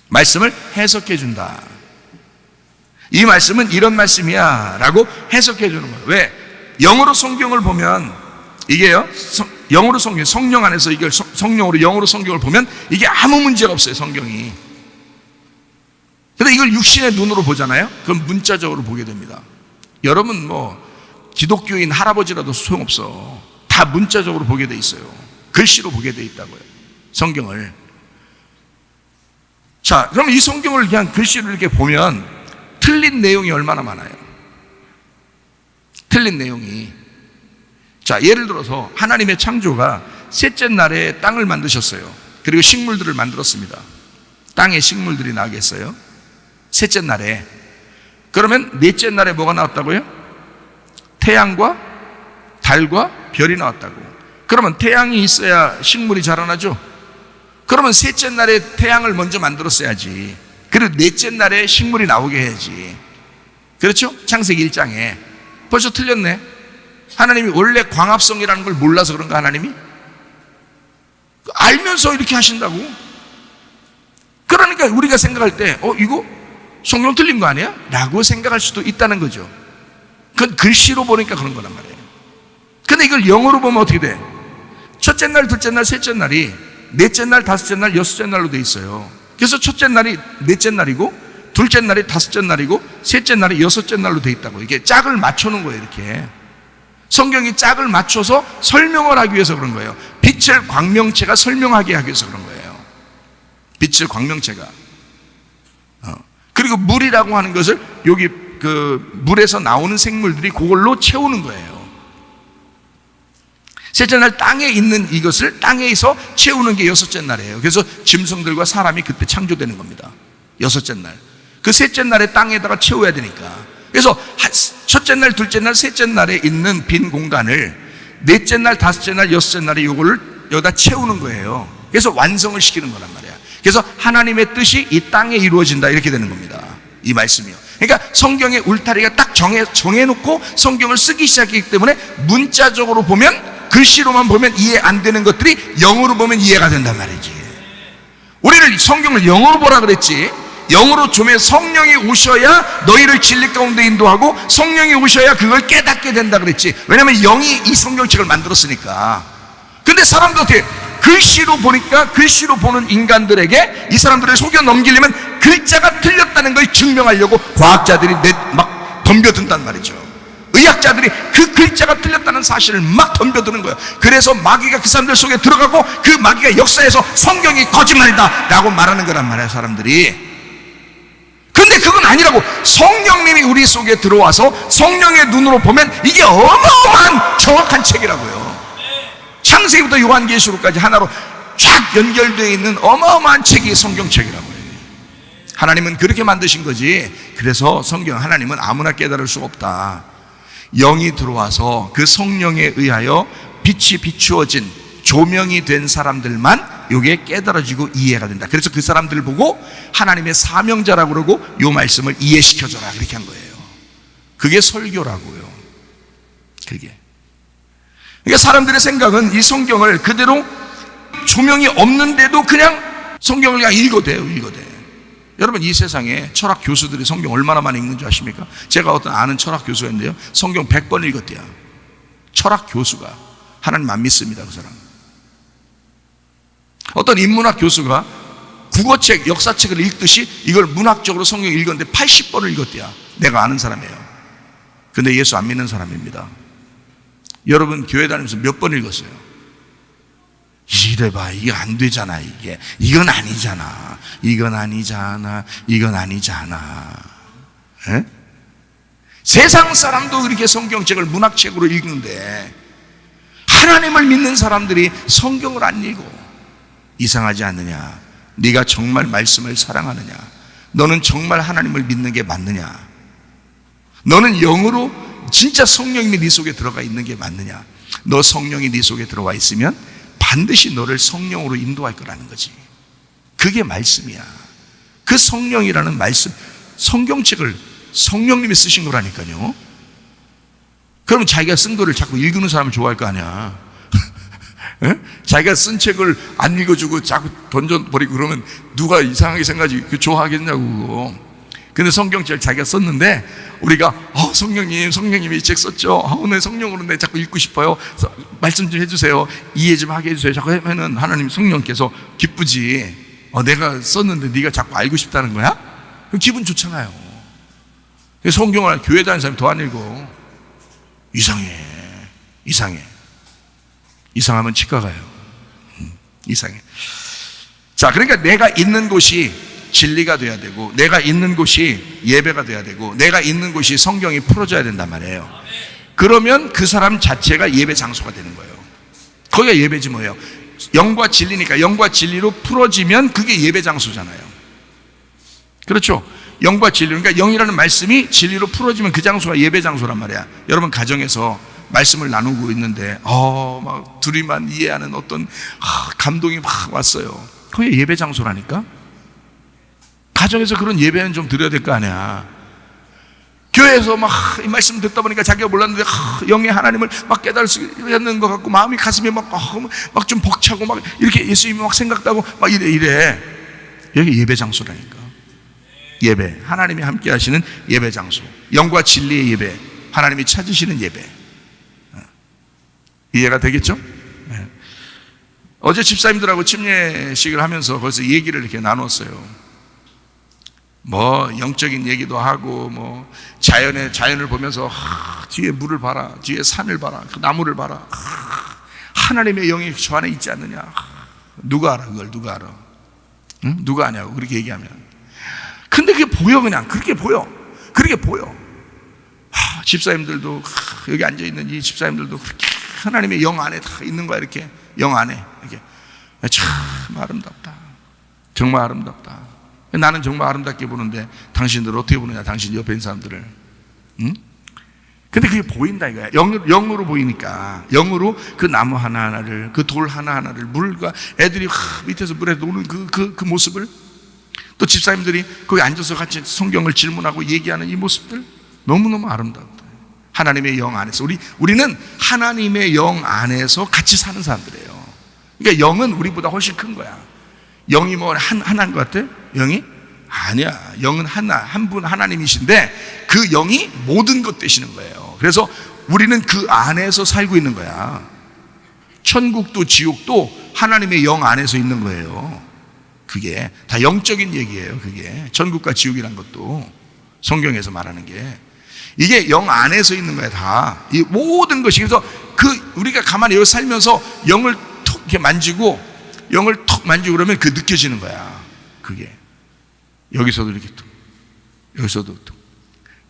말씀을 해석해준다. 이 말씀은 이런 말씀이야 라고 해석해주는 거예요. 왜? 영어로 성경을 보면 이게요, 영어로 성령 안에서 이걸 성령으로 영어로 성경을 보면 이게 아무 문제가 없어요. 성경이. 근데 이걸 육신의 눈으로 보잖아요. 그럼 문자적으로 보게 됩니다. 여러분 뭐 기독교인 할아버지라도 소용없어. 다 문자적으로 보게 돼 있어요. 글씨로 보게 돼 있다고요. 성경을. 자, 그럼 이 성경을 그냥 글씨로 이렇게 보면 틀린 내용이 얼마나 많아요. 틀린 내용이. 자, 예를 들어서 하나님의 창조가 셋째 날에 땅을 만드셨어요. 그리고 식물들을 만들었습니다. 땅에 식물들이 나게 했어요. 셋째 날에. 그러면 넷째 날에 뭐가 나왔다고요? 태양과 달과 별이 나왔다고. 그러면 태양이 있어야 식물이 자라나죠. 그러면 셋째 날에 태양을 먼저 만들었어야지. 그리고 넷째 날에 식물이 나오게 해야지. 그렇죠? 창세기 1장에. 벌써 틀렸네. 하나님이 원래 광합성이라는 걸 몰라서 그런가, 하나님이? 알면서 이렇게 하신다고. 그러니까 우리가 생각할 때 이거 성경 틀린 거 아니야? 라고 생각할 수도 있다는 거죠. 그건 글씨로 보니까 그런 거란 말이에요. 근데 이걸 영어로 보면 어떻게 돼? 첫째 날, 둘째 날, 셋째 날이 넷째 날, 다섯째 날, 여섯째 날로 돼 있어요. 그래서 첫째 날이 넷째 날이고, 둘째 날이 다섯째 날이고, 셋째 날이 여섯째 날로 돼 있다고. 이게 짝을 맞춰놓은 거예요. 이렇게 성경이 짝을 맞춰서 설명을 하기 위해서 그런 거예요. 빛을 광명체가 설명하게 하기 위해서 그런 거예요. 빛을 광명체가. 그리고 물이라고 하는 것을 여기 그 물에서 나오는 생물들이 그걸로 채우는 거예요. 셋째 날 땅에 있는 이것을 땅에서 채우는 게 여섯째 날이에요. 그래서 짐승들과 사람이 그때 창조되는 겁니다. 여섯째 날. 그 셋째 날에 땅에다가 채워야 되니까. 그래서 첫째 날, 둘째 날, 셋째 날에 있는 빈 공간을 넷째 날, 다섯째 날, 여섯째 날에 이거를 여기다 채우는 거예요. 그래서 완성을 시키는 거란 말이야. 그래서 하나님의 뜻이 이 땅에 이루어진다, 이렇게 되는 겁니다. 이 말씀이요. 그러니까 성경의 울타리가 딱 정해놓고 성경을 쓰기 시작했기 때문에 문자적으로 보면, 글씨로만 보면 이해 안 되는 것들이 영어로 보면 이해가 된단 말이지. 우리를 성경을 영어로 보라 그랬지. 영어로 주면 성령이 오셔야 너희를 진리 가운데 인도하고 성령이 오셔야 그걸 깨닫게 된다 그랬지. 왜냐하면 영이 이 성경책을 만들었으니까. 근데 사람들 어떻게 글씨로 보니까, 글씨로 보는 인간들에게 이 사람들을 속여 넘기려면 글자가 틀렸다는 걸 증명하려고 과학자들이 막 덤벼든단 말이죠. 의학자들이 그 글자가 틀렸다는 사실을 막 덤벼드는 거예요. 그래서 마귀가 그 사람들 속에 들어가고 그 마귀가 역사에서 성경이 거짓말이다 라고 말하는 거란 말이에요, 사람들이. 근데 그건 아니라고. 성령님이 우리 속에 들어와서 성령의 눈으로 보면 이게 어마어마한 정확한 책이라고요. 창세기부터 요한계시록까지 하나로 쫙 연결되어 있는 어마어마한 책이 성경책이라고요. 하나님은 그렇게 만드신 거지. 그래서 성경, 하나님은 아무나 깨달을 수 없다. 영이 들어와서 그 성령에 의하여 빛이 비추어진, 조명이 된 사람들만 이게 깨달아지고 이해가 된다. 그래서 그 사람들을 보고 하나님의 사명자라고 그러고 이 말씀을 이해시켜줘라 그렇게 한 거예요. 그게 설교라고요. 그게. 그러니까 사람들의 생각은 이 성경을 그대로 조명이 없는데도 그냥 성경을 그냥 읽어대요. 여러분, 이 세상에 철학 교수들이 성경 얼마나 많이 읽는 줄 아십니까? 제가 어떤 아는 철학 교수가 있는데요, 성경 100번 읽었대요. 철학 교수가. 하나님 안 믿습니다, 그 사람. 어떤 인문학 교수가 국어책, 역사책을 읽듯이 이걸 문학적으로 성경 읽었는데 80번을 읽었대요. 내가 아는 사람이에요. 근데 예수 안 믿는 사람입니다. 여러분, 교회 다니면서 몇 번 읽었어요? 이래봐, 이게 안 되잖아. 이건 아니잖아. 에? 세상 사람도 이렇게 성경책을 문학책으로 읽는데 하나님을 믿는 사람들이 성경을 안 읽어. 이상하지 않느냐? 네가 정말 말씀을 사랑하느냐? 너는 정말 하나님을 믿는 게 맞느냐? 너는 영으로 진짜 성령님이 네 속에 들어가 있는 게 맞느냐? 너 성령이 네 속에 들어와 있으면 반드시 너를 성령으로 인도할 거라는 거지. 그게 말씀이야. 그 성령이라는 말씀, 성경책을 성령님이 쓰신 거라니까요. 그러면 자기가 쓴 거를 자꾸 읽는 사람을 좋아할 거 아니야. 자기가 쓴 책을 안 읽어주고 자꾸 던져버리고 그러면 누가 이상하게 생각하지 좋아하겠냐고. 근데 성경책을 자기가 썼는데 우리가 성령님이 이 책 썼죠. 오늘 성령으로 내 자꾸 읽고 싶어요. 말씀 좀 해주세요. 이해 좀 하게 해주세요. 자꾸 하면은 하나님 성령께서 기쁘지. 내가 썼는데 네가 자꾸 알고 싶다는 거야? 그럼 기분 좋잖아요. 성경을 교회 다니는 사람이 더 안 읽어. 이상하면 치과 가요. 이상해. 자, 그러니까 내가 있는 곳이 진리가 돼야 되고, 내가 있는 곳이 예배가 돼야 되고, 내가 있는 곳이 성경이 풀어져야 된단 말이에요. 그러면 그 사람 자체가 예배 장소가 되는 거예요. 거기가 예배지 뭐예요. 영과 진리니까 영과 진리로 풀어지면 그게 예배 장소잖아요. 그렇죠? 영과 진리, 그러니까 영이라는 말씀이 진리로 풀어지면 그 장소가 예배 장소란 말이야. 여러분, 가정에서 말씀을 나누고 있는데 막 둘이만 이해하는 어떤 감동이 막 왔어요. 그게 예배 장소라니까. 가정에서 그런 예배는 좀 드려야 될 거 아니야. 교회에서 막 이 말씀 듣다 보니까 자기가 몰랐는데 영의 하나님을 막 깨달을 수 있는 것 같고 마음이 가슴이 막 좀 벅차고 막 이렇게 예수님이 막 생각나고 막 이래. 여기 예배 장소라니까. 예배, 하나님이 함께 하시는 예배 장소, 영과 진리의 예배, 하나님이 찾으시는 예배. 이해가 되겠죠? 네. 어제 집사님들하고 침례식을 하면서 거기서 얘기를 이렇게 나눴어요. 뭐 영적인 얘기도 하고 뭐 자연을 보면서 뒤에 물을 봐라, 뒤에 산을 봐라, 그 나무를 봐라. 하나님의 영이 저 안에 있지 않느냐. 누가 알아? 그걸 누가 알아? 응? 누가 아냐고 그렇게 얘기하면. 근데 그게 보여. 그냥 그렇게 보여. 집사님들도 여기 앉아있는 이 집사님들도 그렇게 하나님의 영 안에 다 있는 거야. 이렇게 영 안에 이렇게. 참 아름답다. 정말 아름답다. 나는 정말 아름답게 보는데 당신들 어떻게 보느냐? 당신 옆에 있는 사람들을. 응? 근데 그게 보인다 이거야. 영으로 보이니까. 영으로 그 나무 하나하나를, 그 돌 하나하나를, 물과 애들이 밑에서 물에 노는 그 모습을 또 집사님들이 거기 앉아서 같이 성경을 질문하고 얘기하는 이 모습들 너무너무 아름답다. 하나님의 영 안에서 우리는 하나님의 영 안에서 같이 사는 사람들이에요. 그러니까 영은 우리보다 훨씬 큰 거야. 영이 뭐 하나인 것 같아? 영이? 아니야. 영은 한 분 하나님이신데 그 영이 모든 것 되시는 거예요. 그래서 우리는 그 안에서 살고 있는 거야. 천국도 지옥도 하나님의 영 안에서 있는 거예요. 그게 다 영적인 얘기예요. 그게 천국과 지옥이란 것도 성경에서 말하는 게 이게 영 안에서 있는 거야. 다 이 모든 것이. 그래서 우리가 가만히 여기 살면서 영을 톡 이렇게 만지고 영을 톡 만지고 그러면 그 느껴지는 거야. 그게 여기서도 이렇게 톡, 여기서도 톡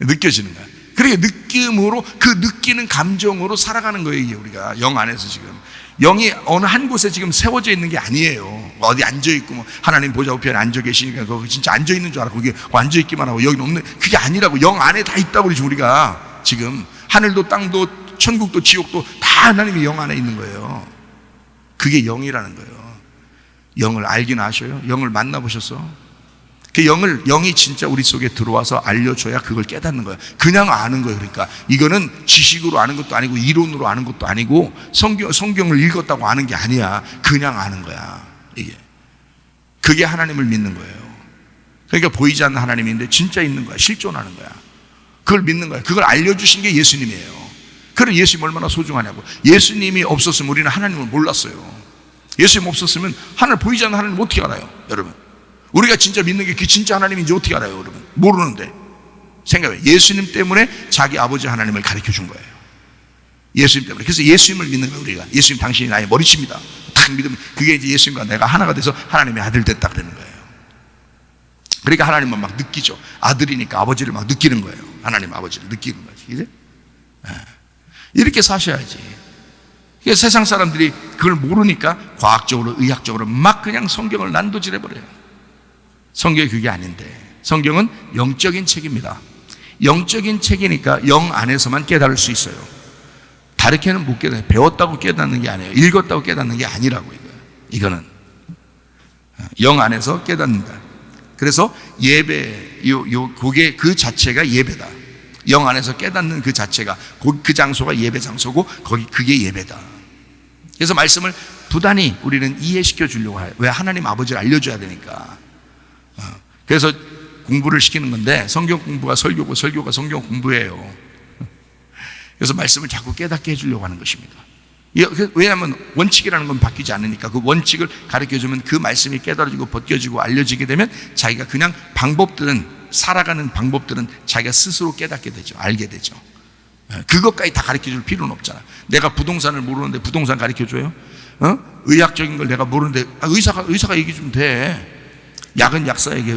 느껴지는 거야. 그렇게 느낌으로 그 느끼는 감정으로 살아가는 거예요. 이게 우리가 영 안에서 지금 영이 어느 한 곳에 지금 세워져 있는 게 아니에요. 어디 앉아 있고 뭐 하나님 보좌 우편에 앉아 계시니까 거기 진짜 앉아 있는 줄 알아. 거기 앉아 있기만 하고 여기 없는 그게 아니라고. 영 안에 다 있다고 그러지. 우리가 지금 하늘도 땅도 천국도 지옥도 다 하나님이 영 안에 있는 거예요. 그게 영이라는 거예요. 영을 알긴 아셔요? 영을 만나보셨어? 그 영이 진짜 우리 속에 들어와서 알려줘야 그걸 깨닫는 거예요. 그냥 아는 거예요. 그러니까 이거는 지식으로 아는 것도 아니고 이론으로 아는 것도 아니고 성경을 읽었다고 아는 게 아니야. 그냥 아는 거야. 이게 그게 하나님을 믿는 거예요. 그러니까 보이지 않는 하나님인데 진짜 있는 거야. 실존하는 거야. 그걸 믿는 거야. 그걸 알려주신 게 예수님이에요. 그럼 예수님 얼마나 소중하냐고. 예수님이 없었으면 우리는 하나님을 몰랐어요. 예수님 없었으면 하늘 보이지 않는 하나님 어떻게 알아요? 여러분, 우리가 진짜 믿는 게 그 진짜 하나님인지 어떻게 알아요? 여러분, 모르는데. 생각해요. 예수님 때문에 자기 아버지 하나님을 가르쳐 준 거예요. 예수님 때문에. 그래서 예수님을 믿는 거예요. 우리가 예수님 당신이 나의 머리칩니다. 딱 믿으면 그게 이제 예수님과 내가 하나가 돼서 하나님의 아들 됐다 그러는 거예요. 그러니까 하나님은 막 느끼죠. 아들이니까 아버지를 막 느끼는 거예요. 하나님 아버지를 느끼는 거지. 이제 이렇게 사셔야지. 그래서 세상 사람들이 그걸 모르니까 과학적으로 의학적으로 막 그냥 성경을 난도질해버려요. 성경이 그게 아닌데 성경은 영적인 책입니다. 영적인 책이니까 영 안에서만 깨달을 수 있어요. 다르게는 못 깨달아요. 배웠다고 깨닫는 게 아니에요. 읽었다고 깨닫는 게 아니라고. 이거는 영 안에서 깨닫는다. 그래서 예배, 그게 그 자체가 예배다. 영 안에서 깨닫는 그 자체가 그 장소가 예배 장소고 그게 예배다. 그래서 말씀을 부단히 우리는 이해시켜 주려고 해요. 왜? 하나님 아버지를 알려줘야 되니까. 그래서 공부를 시키는 건데 성경 공부가 설교고 설교가 성경 공부예요. 그래서 말씀을 자꾸 깨닫게 해주려고 하는 것입니다. 왜냐하면 원칙이라는 건 바뀌지 않으니까 그 원칙을 가르쳐주면 그 말씀이 깨달아지고 벗겨지고 알려지게 되면 자기가 그냥 살아가는 방법들은 자기가 스스로 깨닫게 되죠. 알게 되죠. 그것까지 다 가르쳐줄 필요는 없잖아. 내가 부동산을 모르는데 부동산 가르쳐줘요? 의학적인 걸 내가 모르는데 의사가 얘기해 주면 돼. 약은 약사에게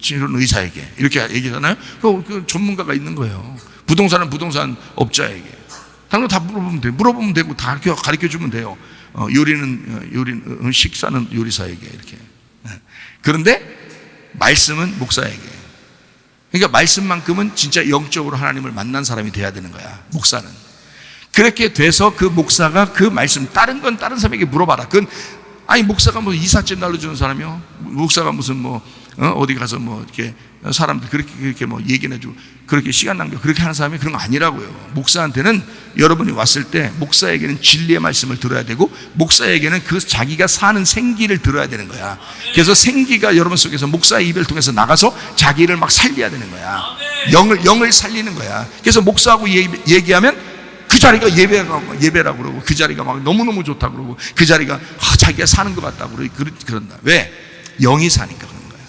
치료는 의사에게 이렇게 얘기하잖아요. 그 전문가가 있는 거예요. 부동산은 부동산 업자에게 당연히 다 물어보면 되고 다 가르쳐주면 돼요. 요리는 식사는 요리사에게 이렇게. 그런데 말씀은 목사에게. 그러니까 말씀만큼은 진짜 영적으로 하나님을 만난 사람이 돼야 되는 거야. 목사는. 그렇게 돼서 그 목사가 그 말씀 다른 건 다른 사람에게 물어봐라. 그건 아니 목사가 뭐 이삿짐 날려주는 사람이요? 목사가 무슨 어디 가서 이렇게 사람들 그렇게 얘기는 해주고 그렇게 시간 낭비 그렇게 하는 사람이 그런 거 아니라고요. 목사한테는 여러분이 왔을 때 목사에게는 진리의 말씀을 들어야 되고 목사에게는 그 자기가 사는 생기를 들어야 되는 거야. 그래서 생기가 여러분 속에서 목사의 입을 통해서 나가서 자기를 막 살려야 되는 거야. 영을 살리는 거야. 그래서 목사하고 얘기하면 그 자리가 예배라고 그러고 그 자리가 막 너무너무 좋다고 그러고 그 자리가 자기가 사는 것 같다고 그런다. 왜? 영이 사니까 그런 거야.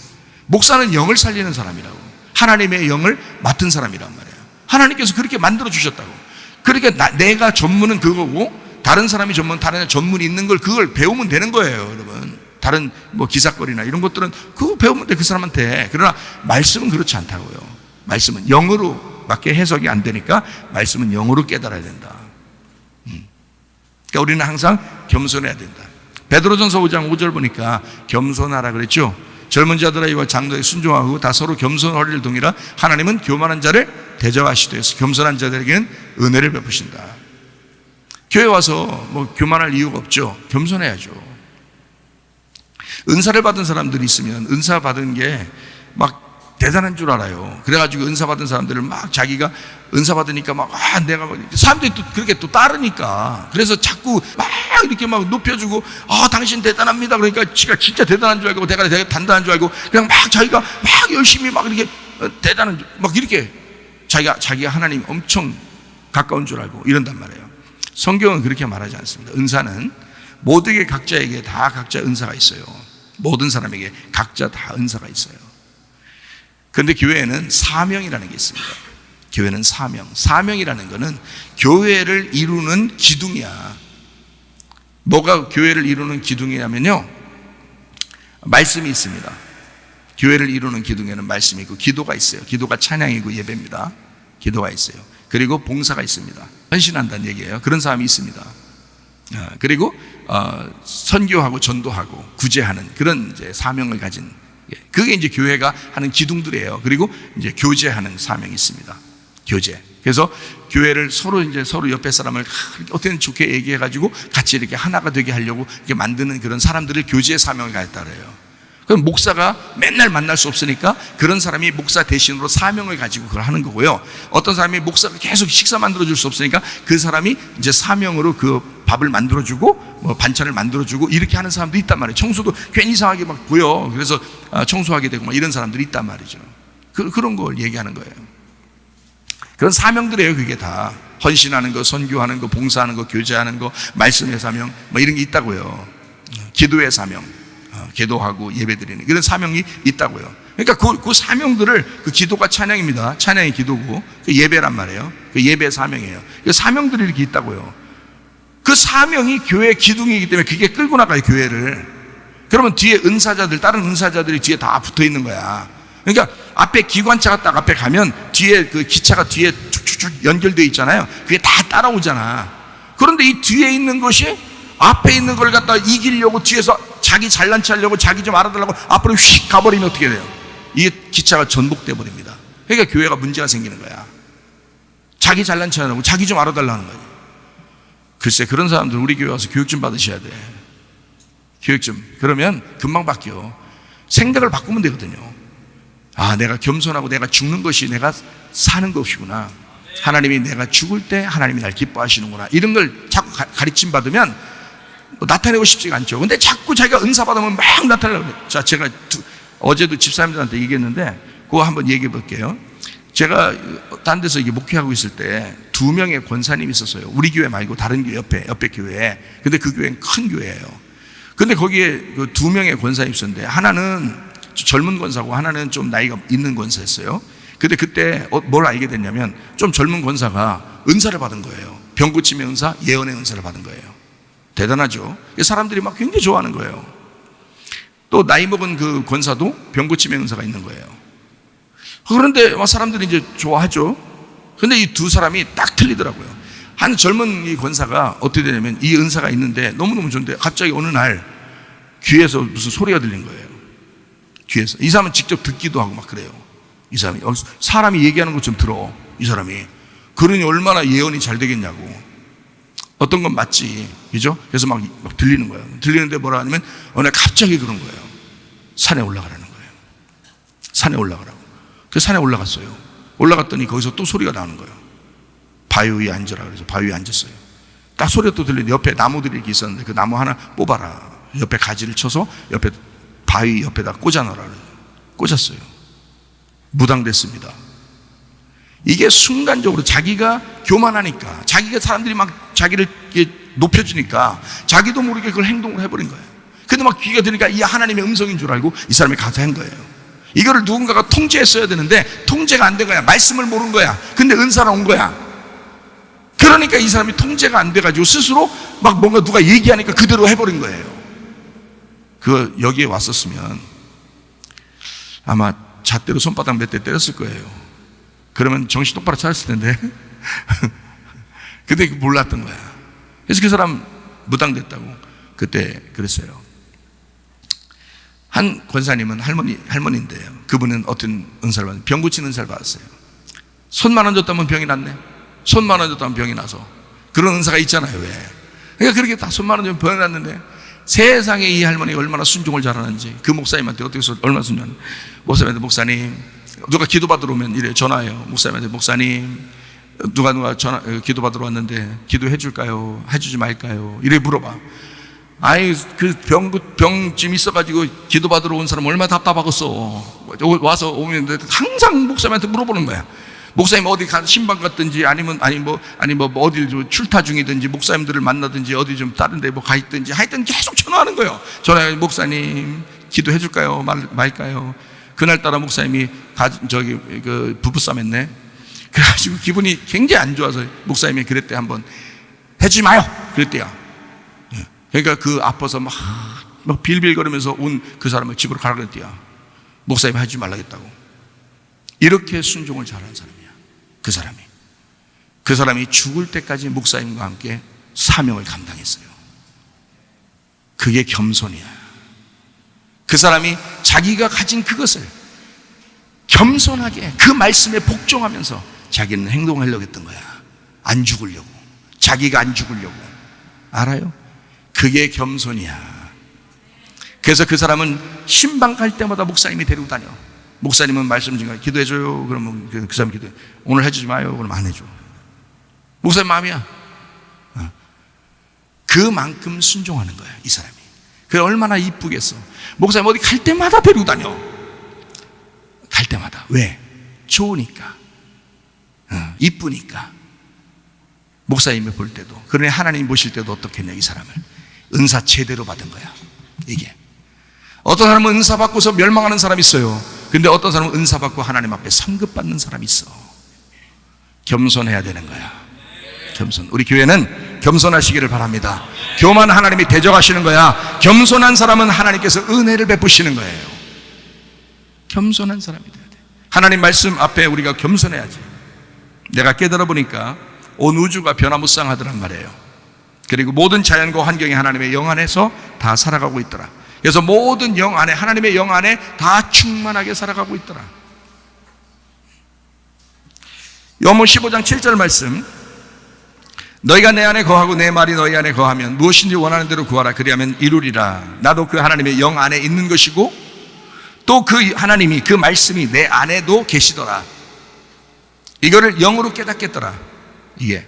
목사는 영을 살리는 사람이라고. 하나님의 영을 맡은 사람이란 말이야. 하나님께서 그렇게 만들어 주셨다고. 그러니까 내가 전문은 그거고 다른 사람이 다른 전문이 있는 걸 그걸 배우면 되는 거예요, 여러분. 다른 기사거리나 이런 것들은 그거 배우면 돼, 그 사람한테. 그러나 말씀은 그렇지 않다고요. 말씀은 영으로 밖에 해석이 안 되니까 말씀은 영으로 깨달아야 된다. 그러니까 우리는 항상 겸손해야 된다. 베드로전서 5장 5절 보니까 겸손하라 그랬죠. 젊은 자들아 이와 장로에게 순종하고 다 서로 겸손하리를 동이라. 하나님은 교만한 자를 대적하시되 겸손한 자들에게는 은혜를 베푸신다. 교회 와서 교만할 이유가 없죠. 겸손해야죠. 은사를 받은 사람들이 있으면 은사 받은 게 막 대단한 줄 알아요. 그래가지고 은사 받은 사람들을 막 자기가 은사 받으니까 막, 내가 막, 사람들이 또 그렇게 또 따르니까. 그래서 자꾸 막 이렇게 막 높여주고, 당신 대단합니다. 그러니까 지가 진짜 대단한 줄 알고, 내가 되게 단단한 줄 알고, 그냥 막 자기가 막 열심히 막 이렇게 대단한, 막 이렇게 자기가 하나님 엄청 가까운 줄 알고 이런단 말이에요. 성경은 그렇게 말하지 않습니다. 은사는 모두에게 각자에게 다 각자 은사가 있어요. 모든 사람에게 각자 다 은사가 있어요. 그런데 교회에는 사명이라는 게 있습니다. 교회는 사명이라는 것은 교회를 이루는 기둥이야. 뭐가 교회를 이루는 기둥이냐면요, 말씀이 있습니다. 교회를 이루는 기둥에는 말씀이 있고 기도가 있어요. 기도가 찬양이고 예배입니다. 기도가 있어요. 그리고 봉사가 있습니다. 헌신한다는 얘기예요. 그런 사람이 있습니다. 그리고 선교하고 전도하고 구제하는 그런 이제 사명을 가진, 그게 이제 교회가 하는 기둥들이에요. 그리고 이제 교제하는 사명이 있습니다. 교제. 그래서 교회를 서로 옆에 사람을 어떻게든 좋게 얘기해가지고 같이 이렇게 하나가 되게 하려고 이렇게 만드는 그런 사람들을 교제의 사명을 가졌다 그래요. 그럼 목사가 맨날 만날 수 없으니까 그런 사람이 목사 대신으로 사명을 가지고 그걸 하는 거고요. 어떤 사람이 목사가 계속 식사 만들어줄 수 없으니까 그 사람이 이제 사명으로 그 밥을 만들어주고 뭐 반찬을 만들어주고 이렇게 하는 사람도 있단 말이에요. 청소도 괜히 이상하게 막 보여. 그래서 청소하게 되고 막 이런 사람들이 있단 말이죠. 그런 걸 얘기하는 거예요. 그런 사명들이에요. 그게 다 헌신하는 거, 선교하는 거, 봉사하는 거, 교제하는 거, 말씀의 사명 뭐 이런 게 있다고요. 기도의 사명, 기도하고 예배드리는 그런 사명이 있다고요. 그러니까 그 사명들을, 그 기도가 찬양입니다. 찬양이 기도고 그 예배란 말이에요. 그 예배 사명이에요. 그 사명들이 이렇게 있다고요. 그 사명이 교회의 기둥이기 때문에 그게 끌고 나가요, 교회를. 그러면 뒤에 은사자들, 다른 은사자들이 뒤에 다 붙어 있는 거야. 그러니까 앞에 기관차가 딱 앞에 가면 뒤에 그 기차가 뒤에 쭉쭉쭉 연결되어 있잖아요. 그게 다 따라오잖아. 그런데 이 뒤에 있는 것이 앞에 있는 걸 갖다 이기려고 뒤에서 자기 잘난 체 하려고 자기 좀 알아달라고 앞으로 휙 가버리면 어떻게 돼요? 이게 기차가 전복돼 버립니다. 그러니까 교회가 문제가 생기는 거야. 자기 잘난 체 하려고 자기 좀 알아달라는 거예요. 글쎄, 그런 사람들 우리 교회 와서 교육 좀 받으셔야 돼. 교육 좀. 그러면 금방 바뀌어. 생각을 바꾸면 되거든요. 내가 겸손하고 내가 죽는 것이 내가 사는 것이구나. 하나님이 내가 죽을 때 하나님이 날 기뻐하시는구나. 이런 걸 자꾸 가르침 받으면 나타내고 싶지가 않죠. 근데 자꾸 자기가 은사 받으면 막 나타내려고 해요. 자, 제가 어제도 집사님들한테 얘기했는데 그거 한번 얘기해 볼게요. 제가 딴 데서 이게 목회하고 있을 때 2명의 권사님이 있었어요. 우리 교회 말고 다른 교회 옆에 교회에. 근데 그 교회는 큰 교회예요. 근데 거기에 그 2명의 권사님이 있었는데 하나는 젊은 권사고 하나는 좀 나이가 있는 권사였어요. 근데 그때 뭘 알게 됐냐면 좀 젊은 권사가 은사를 받은 거예요. 병 고침의 은사, 예언의 은사를 받은 거예요. 대단하죠. 사람들이 막 굉장히 좋아하는 거예요. 또 나이 먹은 그 권사도 병 고침의 은사가 있는 거예요. 그런데 사람들이 이제 좋아하죠. 근데 이 두 사람이 딱 틀리더라고요. 한 젊은 이 권사가 어떻게 되냐면 이 은사가 있는데 너무너무 좋은데 갑자기 어느 날 귀에서 무슨 소리가 들린 거예요. 귀에서. 이 사람은 직접 듣기도 하고 막 그래요. 이 사람이 얘기하는 것 좀 들어. 이 사람이. 그러니 얼마나 예언이 잘 되겠냐고. 어떤 건 맞지, 그죠? 그래서 막 들리는 거예요. 들리는데 뭐라 하냐면 어느 날 갑자기 그런 거예요. 산에 올라가라는 거예요. 산에 올라가라고. 그 산에 올라갔어요. 올라갔더니 거기서 또 소리가 나는 거예요. 바위 위에 앉으라 그래서 바위 위에 앉았어요. 딱 소리가 또 들리는데 옆에 나무들이 이렇게 있었는데 그 나무 하나 뽑아라. 옆에 가지를 쳐서 옆에 바위 옆에다 꽂아놔라. 꽂았어요. 무당됐습니다. 이게 순간적으로 자기가 교만하니까, 자기가 사람들이 막 자기를 높여주니까 자기도 모르게 그걸 행동을 해버린 거예요. 근데 막 귀가 들으니까 이 하나님의 음성인 줄 알고 이 사람이 가서 한 거예요. 이거를 누군가가 통제했어야 되는데 통제가 안 된 거야. 말씀을 모른 거야. 근데 은사로 온 거야. 그러니까 이 사람이 통제가 안 돼가지고 스스로 막 뭔가 누가 얘기하니까 그대로 해버린 거예요. 여기에 왔었으면 아마 잣대로 손바닥 몇 대 때렸을 거예요. 그러면 정신 똑바로 차렸을 텐데. 근데 몰랐던 거야. 그래서 그 사람 무당됐다고 그때 그랬어요. 한 권사님은 할머니인데요. 그분은 어떤 은사를 받았어요? 병 고치는 은사를 받았어요. 손만 얹었다면 병이 났네. 손만 얹었다면 병이 나서. 그런 은사가 있잖아요. 왜? 그러니까 그렇게 다 손만 얹으면 병이 났는데 세상에 이 할머니가 얼마나 순종을 잘하는지, 그 목사님한테 어떻게 해서 얼마나 순종하는지. 목사님한테, 목사님, 누가 기도받으러 오면 이래 전화해요. 목사님한테, 목사님, 누가 기도받으러 왔는데 기도해 줄까요? 해주지 말까요? 이래 물어봐. 아이, 그 병쯤 있어가지고 기도받으러 온 사람 얼마나 답답하겠어. 와서 오면 항상 목사님한테 물어보는 거야. 목사님 어디 신방 갔든지 아니면 어디 출타 중이든지 목사님들을 만나든지 어디 좀 다른 데 뭐 가 있든지 하여튼 계속 전화하는 거예요. 전화해, 목사님 기도해 줄까요? 말까요? 그날따라 목사님이 그 부부싸움 했네. 그래가지고 기분이 굉장히 안 좋아서 목사님이 그랬대. 한번 해주지 마요 그랬대요. 그러니까 그 아파서 막 빌빌거리면서 온 그 사람을 집으로 가라 그랬대요. 목사님이 하지 말라겠다고. 이렇게 순종을 잘하는 사람이야. 그 사람이 죽을 때까지 목사님과 함께 사명을 감당했어요. 그게 겸손이야. 그 사람이 자기가 가진 그것을 겸손하게 그 말씀에 복종하면서 자기는 행동하려고 했던 거야. 안 죽으려고. 자기가 안 죽으려고. 알아요? 그게 겸손이야. 그래서 그 사람은 신방 갈 때마다 목사님이 데리고 다녀. 목사님은 말씀 중에 기도해줘요. 그러면 그 사람 기도해. 오늘 해주지 마요. 그러면 안 해줘. 목사님 마음이야. 그만큼 순종하는 거야, 이 사람이. 그래, 얼마나 이쁘겠어. 목사님 어디 갈 때마다 데리고 다녀. 갈 때마다. 왜? 좋으니까. 이쁘니까. 목사님이 볼 때도, 그러니 하나님 보실 때도 어떻겠냐, 이 사람을. 은사 제대로 받은 거야, 이게. 어떤 사람은 은사 받고서 멸망하는 사람이 있어요. 근데 어떤 사람은 은사 받고 하나님 앞에 상급받는 사람이 있어. 겸손해야 되는 거야. 겸손. 우리 교회는 겸손하시기를 바랍니다. 교만 하나님이 대적하시는 거야. 겸손한 사람은 하나님께서 은혜를 베푸시는 거예요. 겸손한 사람이 돼야 돼. 하나님 말씀 앞에 우리가 겸손해야지. 내가 깨달아 보니까 온 우주가 변화무쌍하더란 말이에요. 그리고 모든 자연과 환경이 하나님의 영 안에서 다 살아가고 있더라. 그래서 모든 영 안에, 하나님의 영 안에 다 충만하게 살아가고 있더라. 요한복음 15장 7절 말씀. 너희가 내 안에 거하고 내 말이 너희 안에 거하면 무엇인지 원하는 대로 구하라. 그리하면 이루리라. 나도 그 하나님의 영 안에 있는 것이고 또 그 하나님이, 그 말씀이 내 안에도 계시더라. 이거를 영으로 깨닫겠더라. 이게.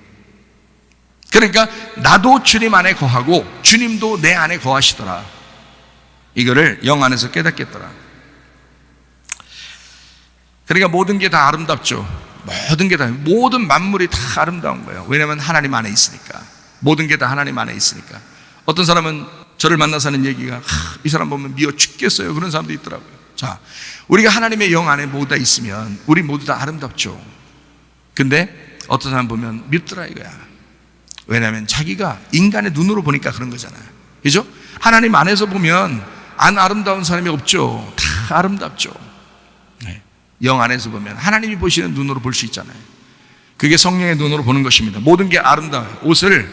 그러니까 나도 주님 안에 거하고 주님도 내 안에 거하시더라. 이거를 영 안에서 깨닫겠더라. 그러니까 모든 게 다 아름답죠. 모든 만물이 다 아름다운 거예요. 왜냐하면 하나님 안에 있으니까. 모든 게 다 하나님 안에 있으니까. 어떤 사람은 저를 만나서 하는 얘기가, 이 사람 보면 미워 죽겠어요. 그런 사람도 있더라고요. 자, 우리가 하나님의 영 안에 모두 다 있으면 우리 모두 다 아름답죠. 근데 어떤 사람 보면 밉더라 이거야. 왜냐하면 자기가 인간의 눈으로 보니까 그런 거잖아요. 그죠? 하나님 안에서 보면 안 아름다운 사람이 없죠. 다 아름답죠. 네. 영 안에서 보면 하나님이 보시는 눈으로 볼 수 있잖아요. 그게 성령의 눈으로 보는 것입니다. 모든 게 아름다워요. 옷을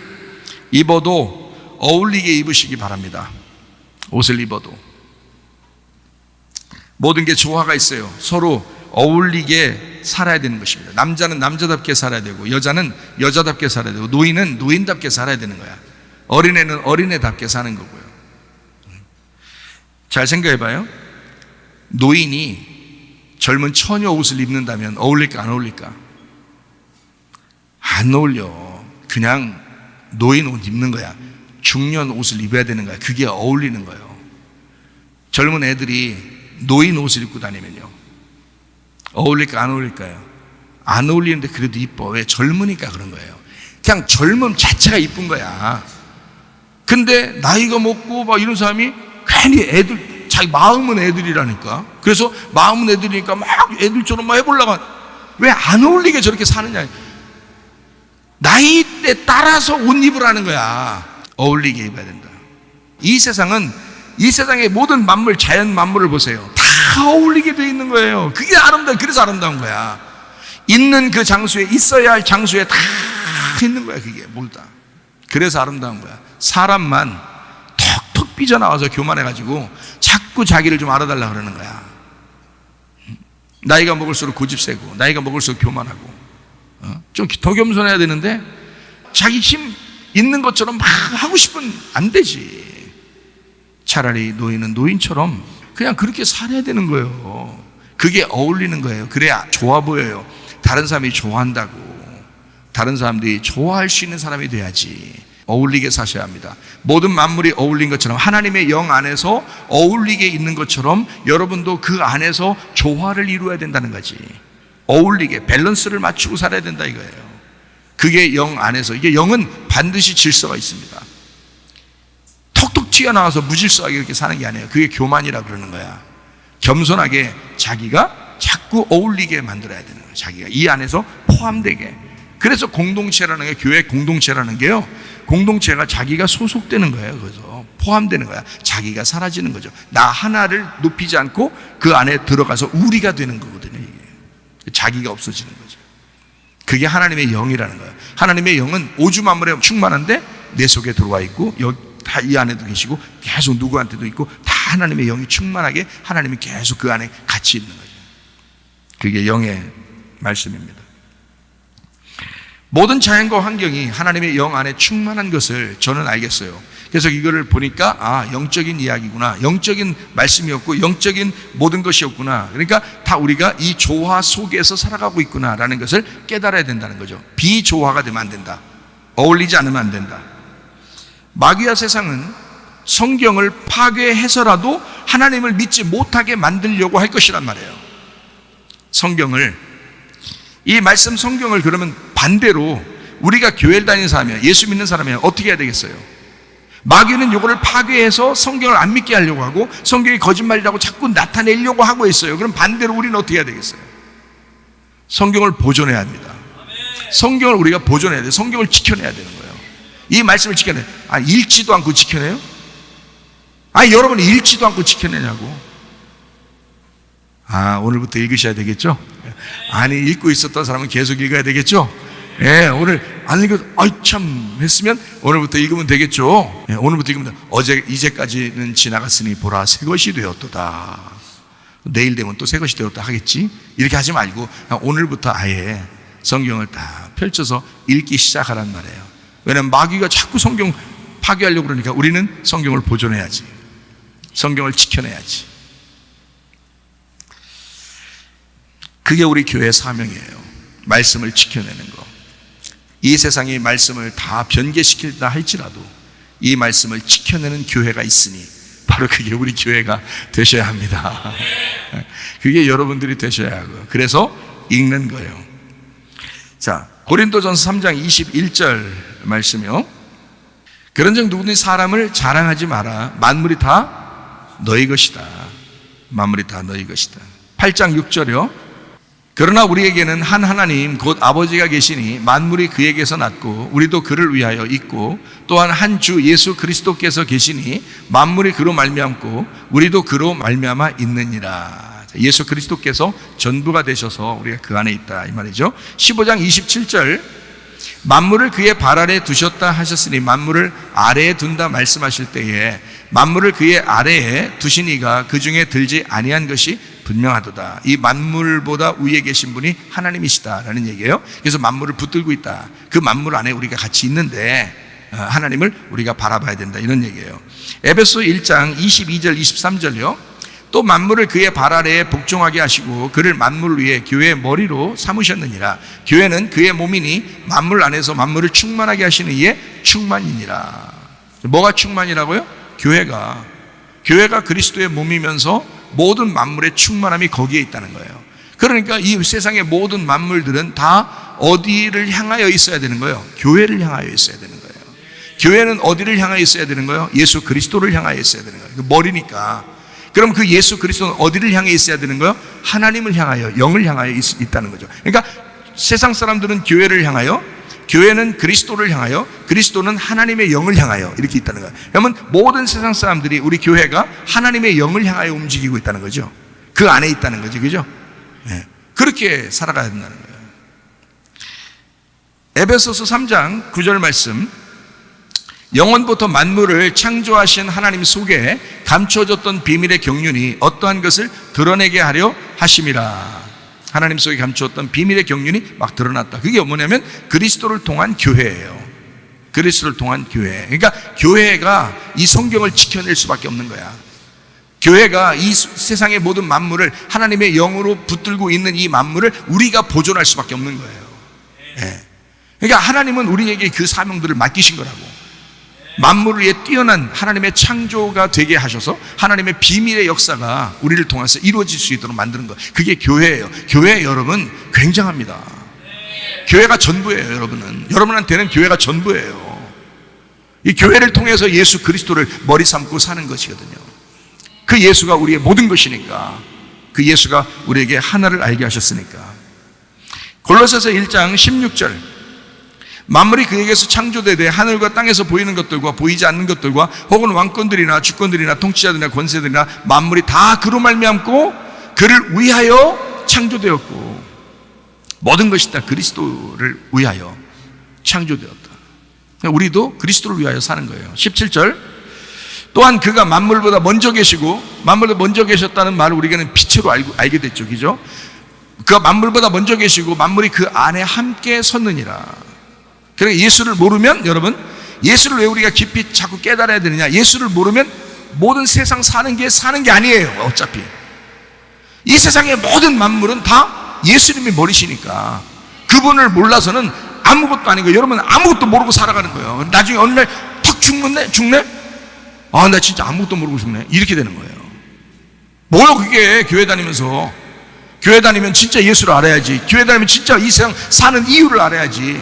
입어도 어울리게 입으시기 바랍니다. 옷을 입어도 모든 게 조화가 있어요. 서로 어울리게 살아야 되는 것입니다. 남자는 남자답게 살아야 되고, 여자는 여자답게 살아야 되고, 노인은 노인답게 살아야 되는 거야. 어린애는 어린애답게 사는 거고요. 잘 생각해 봐요. 노인이 젊은 처녀 옷을 입는다면 어울릴까 안 어울릴까? 안 어울려. 그냥 노인 옷 입는 거야. 중년 옷을 입어야 되는 거야. 그게 어울리는 거예요. 젊은 애들이 노인 옷을 입고 다니면요, 어울릴까 안 어울릴까요? 안 어울리는데 그래도 이뻐. 왜? 젊으니까 그런 거예요. 그냥 젊음 자체가 이쁜 거야. 근데 나이가 먹고 막 이런 사람이 괜히 애들, 자기 마음은 애들이라니까. 그래서 마음은 애들이니까 막 애들처럼 막 해보려고. 왜 안 어울리게 저렇게 사느냐. 나이대 따라서 옷 입으라는 거야. 어울리게 입어야 된다. 이 세상의 모든 만물, 자연 만물을 보세요. 다 어울리게 되어 있는 거예요. 그게 아름다워. 그래서 아름다운 거야. 있는 그 장소에, 있어야 할 장소에 다 있는 거야. 그게 모두 다. 그래서 아름다운 거야. 사람만 턱턱 삐져나와서 교만해가지고 자꾸 자기를 좀 알아달라 그러는 거야. 나이가 먹을수록 고집세고, 나이가 먹을수록 교만하고, 좀 더 겸손해야 되는데 자기 힘 있는 것처럼 막 하고 싶은, 안 되지. 차라리 노인은 노인처럼 그냥 그렇게 살아야 되는 거예요. 그게 어울리는 거예요. 그래야 좋아 보여요. 다른 사람이 좋아한다고. 다른 사람들이 좋아할 수 있는 사람이 돼야지. 어울리게 사셔야 합니다. 모든 만물이 어울린 것처럼, 하나님의 영 안에서 어울리게 있는 것처럼 여러분도 그 안에서 조화를 이루어야 된다는 거지. 어울리게 밸런스를 맞추고 살아야 된다 이거예요. 그게 영 안에서. 이게 영은 반드시 질서가 있습니다. 톡톡 튀어나와서 무질서하게 이렇게 사는 게 아니에요. 그게 교만이라 그러는 거야. 겸손하게 자기가 자꾸 어울리게 만들어야 되는 거예요. 자기가 이 안에서 포함되게. 그래서 공동체라는 게, 교회 공동체라는 게요, 공동체가 자기가 소속되는 거예요. 그래서 포함되는 거야. 자기가 사라지는 거죠. 나 하나를 높이지 않고 그 안에 들어가서 우리가 되는 거거든요. 이게 자기가 없어지는 거죠. 그게 하나님의 영이라는 거예요. 하나님의 영은 오주 만물에 충만한데 내 속에 들어와 있고, 여기 다 이 안에도 계시고, 계속 누구한테도 있고, 다 하나님의 영이 충만하게 하나님이 계속 그 안에 같이 있는 거죠. 그게 영의 말씀입니다. 모든 자연과 환경이 하나님의 영 안에 충만한 것을 저는 알겠어요. 그래서 이거를 보니까 영적인 이야기구나, 영적인 말씀이었고 영적인 모든 것이었구나. 그러니까 다 우리가 이 조화 속에서 살아가고 있구나라는 것을 깨달아야 된다는 거죠. 비조화가 되면 안 된다. 어울리지 않으면 안 된다. 마귀와 세상은 성경을 파괴해서라도 하나님을 믿지 못하게 만들려고 할 것이란 말이에요. 이 말씀 성경을 그러면 반대로 우리가 교회를 다니는 사람이야, 예수 믿는 사람이야, 어떻게 해야 되겠어요? 마귀는 이거를 파괴해서 성경을 안 믿게 하려고 하고 성경이 거짓말이라고 자꾸 나타내려고 하고 있어요. 그럼 반대로 우리는 어떻게 해야 되겠어요? 성경을 보존해야 합니다. 성경을 우리가 보존해야 돼요. 성경을 지켜내야 되는 거예요. 이 말씀을 지켜내. 읽지도 않고 지켜내요? 여러분이 읽지도 않고 지켜내냐고. 오늘부터 읽으셔야 되겠죠? 읽고 있었던 사람은 계속 읽어야 되겠죠? 오늘 안 읽어도 참 했으면 오늘부터 읽으면 되겠죠? 오늘부터 읽으면 이제까지는 지나갔으니 보라 새 것이 되었도다. 내일 되면 또 새 것이 되었다 하겠지? 이렇게 하지 말고 오늘부터 아예 성경을 다 펼쳐서 읽기 시작하란 말이에요. 왜냐하면 마귀가 자꾸 성경 파괴하려고 그러니까 우리는 성경을 보존해야지. 성경을 지켜내야지. 그게 우리 교회의 사명이에요. 말씀을 지켜내는 거. 이 세상이 말씀을 다 변개시킨다 할지라도 이 말씀을 지켜내는 교회가 있으니 바로 그게 우리 교회가 되셔야 합니다. 그게 여러분들이 되셔야 하고요. 그래서 읽는 거예요. 자, 고린도전서 3장 21절 말씀이요. 그런즉 누구든지 사람을 자랑하지 마라. 만물이 다 너희 것이다. 만물이 다 너희 것이다. 8장 6절이요. 그러나 우리에게는 한 하나님 곧 아버지가 계시니 만물이 그에게서 났고 우리도 그를 위하여 있고 또한 한 주 예수 그리스도께서 계시니 만물이 그로 말미암고 우리도 그로 말미암아 있느니라. 예수 그리스도께서 전부가 되셔서 우리가 그 안에 있다 이 말이죠. 15장 27절 만물을 그의 발 아래에 두셨다 하셨으니 만물을 아래에 둔다 말씀하실 때에 만물을 그의 아래에 두시니가 그 중에 들지 아니한 것이 분명하도다. 이 만물보다 위에 계신 분이 하나님이시다라는 얘기예요. 그래서 만물을 붙들고 있다. 그 만물 안에 우리가 같이 있는데 하나님을 우리가 바라봐야 된다 이런 얘기예요. 에베소 1장 22절 23절요. 또 만물을 그의 발 아래에 복종하게 하시고 그를 만물 위에 교회의 머리로 삼으셨느니라. 교회는 그의 몸이니 만물 안에서 만물을 충만하게 하시는 이의 충만이니라. 뭐가 충만이라고요? 교회가 그리스도의 몸이면서 모든 만물의 충만함이 거기에 있다는 거예요. 그러니까 이 세상의 모든 만물들은 다 어디를 향하여 있어야 되는 거예요? 교회를 향하여 있어야 되는 거예요. 교회는 어디를 향하여 있어야 되는 거예요? 예수 그리스도를 향하여 있어야 되는 거예요. 그 머리니까. 그럼 그 예수 그리스도는 어디를 향해 있어야 되는 거예요? 하나님을 향하여, 영을 향하여 있다는 거죠. 그러니까 세상 사람들은 교회를 향하여, 교회는 그리스도를 향하여, 그리스도는 하나님의 영을 향하여 이렇게 있다는 거예요. 그러면 모든 세상 사람들이 우리 교회가 하나님의 영을 향하여 움직이고 있다는 거죠. 그 안에 있다는 거죠. 그죠? 네. 그렇게 살아가야 된다는 거예요. 에베소서 3장 9절 말씀, 영원부터 만물을 창조하신 하나님 속에 감춰졌던 비밀의 경륜이 어떠한 것을 드러내게 하려 하심이라. 하나님 속에 감추었던 비밀의 경륜이 막 드러났다. 그게 뭐냐면 그리스도를 통한 교회예요. 그리스도를 통한 교회. 그러니까 교회가 이 성경을 지켜낼 수밖에 없는 거야. 교회가 이 세상의 모든 만물을 하나님의 영으로 붙들고 있는 이 만물을 우리가 보존할 수밖에 없는 거예요. 예. 그러니까 하나님은 우리에게 그 사명들을 맡기신 거라고. 만물을 위해 뛰어난 하나님의 창조가 되게 하셔서 하나님의 비밀의 역사가 우리를 통해서 이루어질 수 있도록 만드는 것. 그게 교회예요. 교회 여러분 굉장합니다. 교회가 전부예요. 여러분한테는 교회가 전부예요. 이 교회를 통해서 예수 그리스도를 머리 삼고 사는 것이거든요. 그 예수가 우리의 모든 것이니까, 그 예수가 우리에게 하나를 알게 하셨으니까. 골로새서 1장 16절, 만물이 그에게서 창조되되 하늘과 땅에서 보이는 것들과 보이지 않는 것들과 혹은 왕권들이나 주권들이나 통치자들이나 권세들이나 만물이 다 그로 말미암고 그를 위하여 창조되었고, 모든 것이 다 그리스도를 위하여 창조되었다. 우리도 그리스도를 위하여 사는 거예요. 17절, 또한 그가 만물보다 먼저 계시고, 만물보다 먼저 계셨다는 말을 우리가 빛으로 알게 됐죠. 그죠? 그가 만물보다 먼저 계시고 만물이 그 안에 함께 섰느니라. 그러니까 예수를 모르면, 여러분, 예수를 왜 우리가 깊이 자꾸 깨달아야 되느냐? 예수를 모르면 모든 세상 사는 게 아니에요. 어차피 이 세상의 모든 만물은 다 예수님이 머리시니까 그분을 몰라서는 아무것도 아닌 거예요. 여러분 아무것도 모르고 살아가는 거예요. 나중에 어느 날 탁 죽네? 아, 나 진짜 아무것도 모르고 죽네. 이렇게 되는 거예요. 뭐요 그게? 교회 다니면서. 교회 다니면 진짜 예수를 알아야지. 교회 다니면 진짜 이 세상 사는 이유를 알아야지.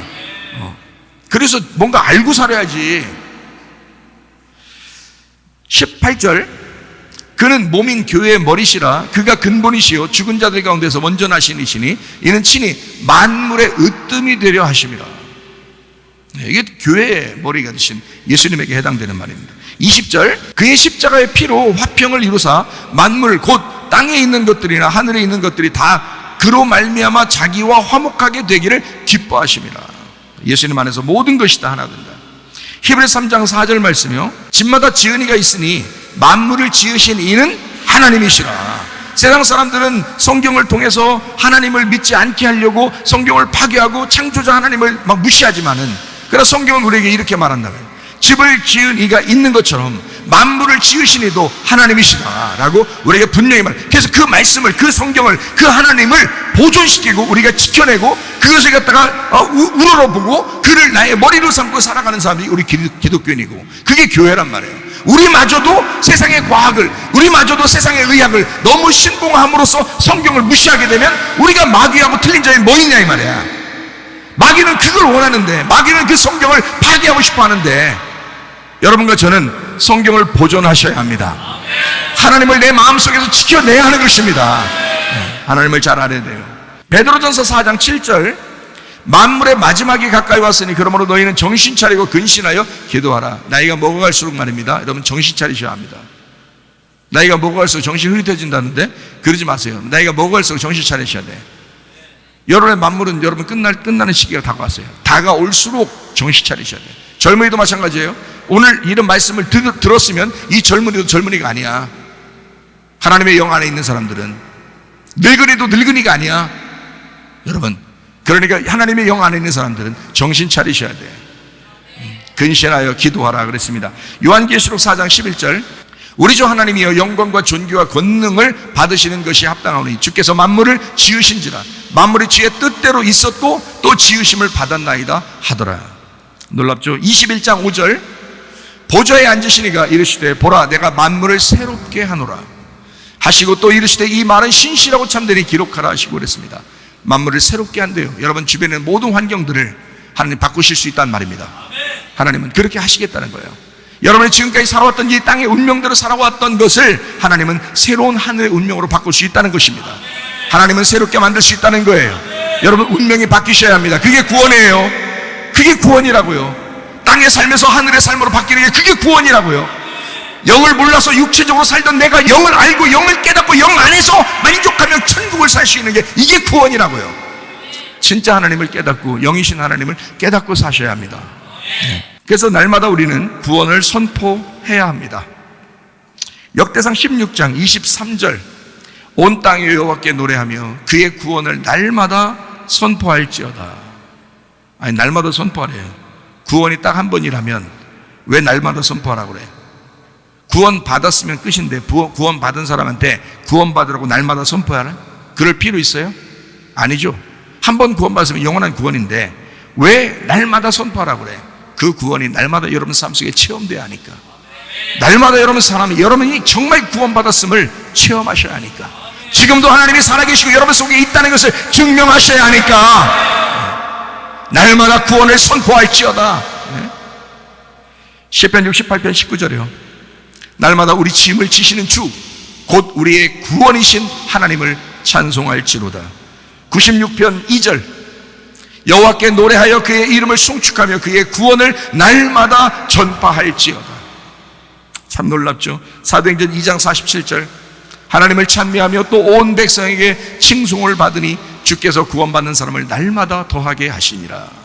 그래서 뭔가 알고 살아야지. 18절, 그는 몸인 교회의 머리시라. 그가 근본이시요 죽은 자들 가운데서 먼저 나신 이시니 이는 친히 만물의 으뜸이 되려 하심이라. 이게 교회의 머리가 되신 예수님에게 해당되는 말입니다. 20절, 그의 십자가의 피로 화평을 이루사 만물 곧 땅에 있는 것들이나 하늘에 있는 것들이 다 그로 말미암아 자기와 화목하게 되기를 기뻐하심이라. 예수님 안에서 모든 것이 다 하나 된다. 히브리서 3장 4절 말씀이요, 집마다 지은 이가 있으니 만물을 지으신 이는 하나님이시라. 세상 사람들은 성경을 통해서 하나님을 믿지 않게 하려고 성경을 파괴하고 창조자 하나님을 막 무시하지만은, 그러나 성경은 우리에게 이렇게 말한다면 집을 지은 이가 있는 것처럼 만물을 지으신 이도 하나님이시다 라고 우리에게 분명히 말해요. 그래서 그 말씀을, 그 성경을, 그 하나님을 보존시키고 우리가 지켜내고 그것을 갖다가 우러러보고 그를 나의 머리로 삼고 살아가는 사람이 우리 기독교인이고, 그게 교회란 말이에요. 우리마저도 세상의 과학을, 우리마저도 세상의 의학을 너무 신봉함으로써 성경을 무시하게 되면 우리가 마귀하고 틀린 점이 뭐 있냐 이 말이야. 마귀는 그걸 원하는데, 마귀는 그 성경을 파괴하고 싶어 하는데, 여러분과 저는 성경을 보존하셔야 합니다. 하나님을 내 마음속에서 지켜내야 하는 것입니다. 하나님을 잘 알아야 돼요. 베드로전서 4장 7절, 만물의 마지막이 가까이 왔으니 그러므로 너희는 정신 차리고 근신하여 기도하라. 나이가 먹어갈수록 말입니다. 여러분 정신 차리셔야 합니다. 나이가 먹어갈수록 정신이 흐릿해진다는데 그러지 마세요. 나이가 먹어갈수록 정신 차리셔야 돼. 여러분의 만물은 여러분 끝나는 시기가 다가왔어요. 다가올수록 정신 차리셔야 돼. 젊은이도 마찬가지예요. 오늘 이런 말씀을 들었으면 이 젊은이도 젊은이가 아니야. 하나님의 영 안에 있는 사람들은. 늙은이도 늙은이가 아니야. 여러분, 그러니까 하나님의 영 안에 있는 사람들은 정신 차리셔야 돼. 근신하여 기도하라 그랬습니다. 요한계시록 4장 11절, 우리 주 하나님이여 영광과 존귀와 권능을 받으시는 것이 합당하오니 주께서 만물을 지으신지라. 만물이 주의 뜻대로 있었고 또 지으심을 받았나이다 하더라. 놀랍죠? 21장 5절, 보좌에 앉으시니가 이르시되 보라 내가 만물을 새롭게 하노라 하시고 또 이르시되 이 말은 신실하고 참되니 기록하라 하시고 그랬습니다. 만물을 새롭게 한대요. 여러분 주변의 모든 환경들을 하나님 바꾸실 수 있다는 말입니다. 하나님은 그렇게 하시겠다는 거예요. 여러분이 지금까지 살아왔던 이 땅의 운명대로 살아왔던 것을 하나님은 새로운 하늘의 운명으로 바꿀 수 있다는 것입니다. 하나님은 새롭게 만들 수 있다는 거예요. 여러분 운명이 바뀌셔야 합니다. 그게 구원이에요. 그게 구원이라고요. 땅에 살면서 하늘의 삶으로 바뀌는 게 그게 구원이라고요. 영을 몰라서 육체적으로 살던 내가 영을 알고 영을 깨닫고 영 안에서 만족하며 천국을 살 수 있는 게 이게 구원이라고요. 진짜 하나님을 깨닫고 영이신 하나님을 깨닫고 사셔야 합니다. 그래서 날마다 우리는 구원을 선포해야 합니다. 역대상 16장 23절, 온 땅이 여호와께 노래하며 그의 구원을 날마다 선포할지어다. 아니 날마다 선포하래요. 구원이 딱 한 번이라면 왜 날마다 선포하라고 그래? 구원 받았으면 끝인데 구원 받은 사람한테 구원 받으라고 날마다 선포하라? 그럴 필요 있어요? 아니죠. 한 번 구원 받았으면 영원한 구원인데 왜 날마다 선포하라고 그래? 그 구원이 날마다 여러분 삶 속에 체험돼야 하니까. 날마다 여러분이 정말 구원받았음을 체험하셔야 하니까. 지금도 하나님이 살아계시고 여러분 속에 있다는 것을 증명하셔야 하니까 날마다 구원을 선포할지어다. 시편 68편 19절에요. 날마다 우리 짐을 지시는 주 곧 우리의 구원이신 하나님을 찬송할지로다. 96편 2절 여호와께 노래하여 그의 이름을 송축하며 그의 구원을 날마다 전파할지어다. 참 놀랍죠. 사도행전 2장 47절 하나님을 찬미하며 또 온 백성에게 칭송을 받으니 주께서 구원받는 사람을 날마다 더하게 하시니라.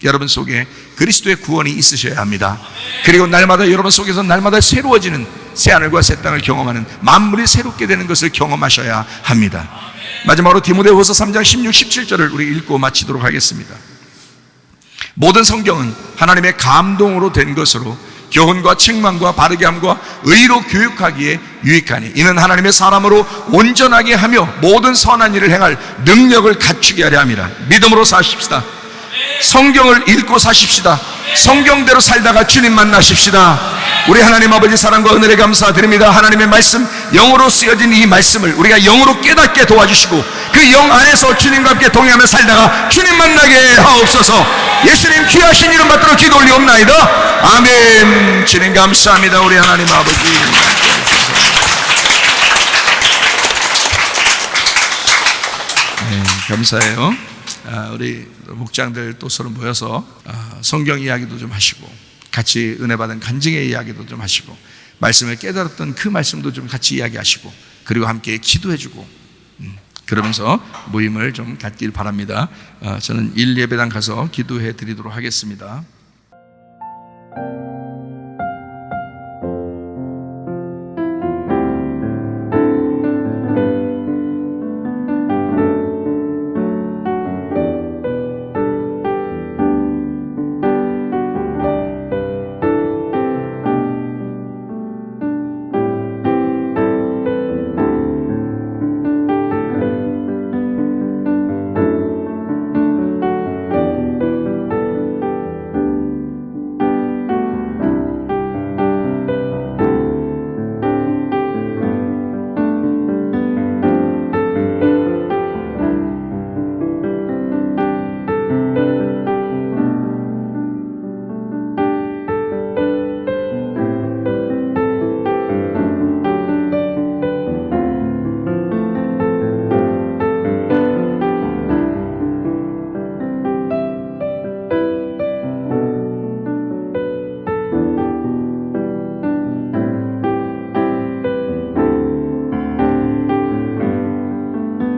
여러분 속에 그리스도의 구원이 있으셔야 합니다. 그리고 날마다 여러분 속에서 날마다 새로워지는 새하늘과 새 땅을 경험하는 만물이 새롭게 되는 것을 경험하셔야 합니다. 마지막으로 디모데후서 3장 16, 17절을 우리 읽고 마치도록 하겠습니다. 모든 성경은 하나님의 감동으로 된 것으로 교훈과 책망과 바르게 함과 의로 교육하기에 유익하니 이는 하나님의 사람으로 온전하게 하며 모든 선한 일을 행할 능력을 갖추게 하려 함이라. 믿음으로 사십시다. 성경을 읽고 사십시다. 성경대로 살다가 주님 만나십시다. 우리 하나님 아버지 사랑과 은혜에 감사드립니다. 하나님의 말씀, 영으로 쓰여진 이 말씀을 우리가 영으로 깨닫게 도와주시고 그 영 안에서 주님과 함께 동행하며 살다가 주님 만나게 하옵소서. 예수님 귀하신 이름 받들어 기도 올리옵나이다. 아멘. 주님 감사합니다. 우리 하나님 아버지 감사해요. 우리 목장들 또 서로 모여서 성경 이야기도 좀 하시고 같이 은혜 받은 간증의 이야기도 좀 하시고 말씀을 깨달았던 그 말씀도 좀 같이 이야기하시고 그리고 함께 기도해주고 그러면서 모임을 좀 갖길 바랍니다. 저는 1예배당 가서 기도해 드리도록 하겠습니다.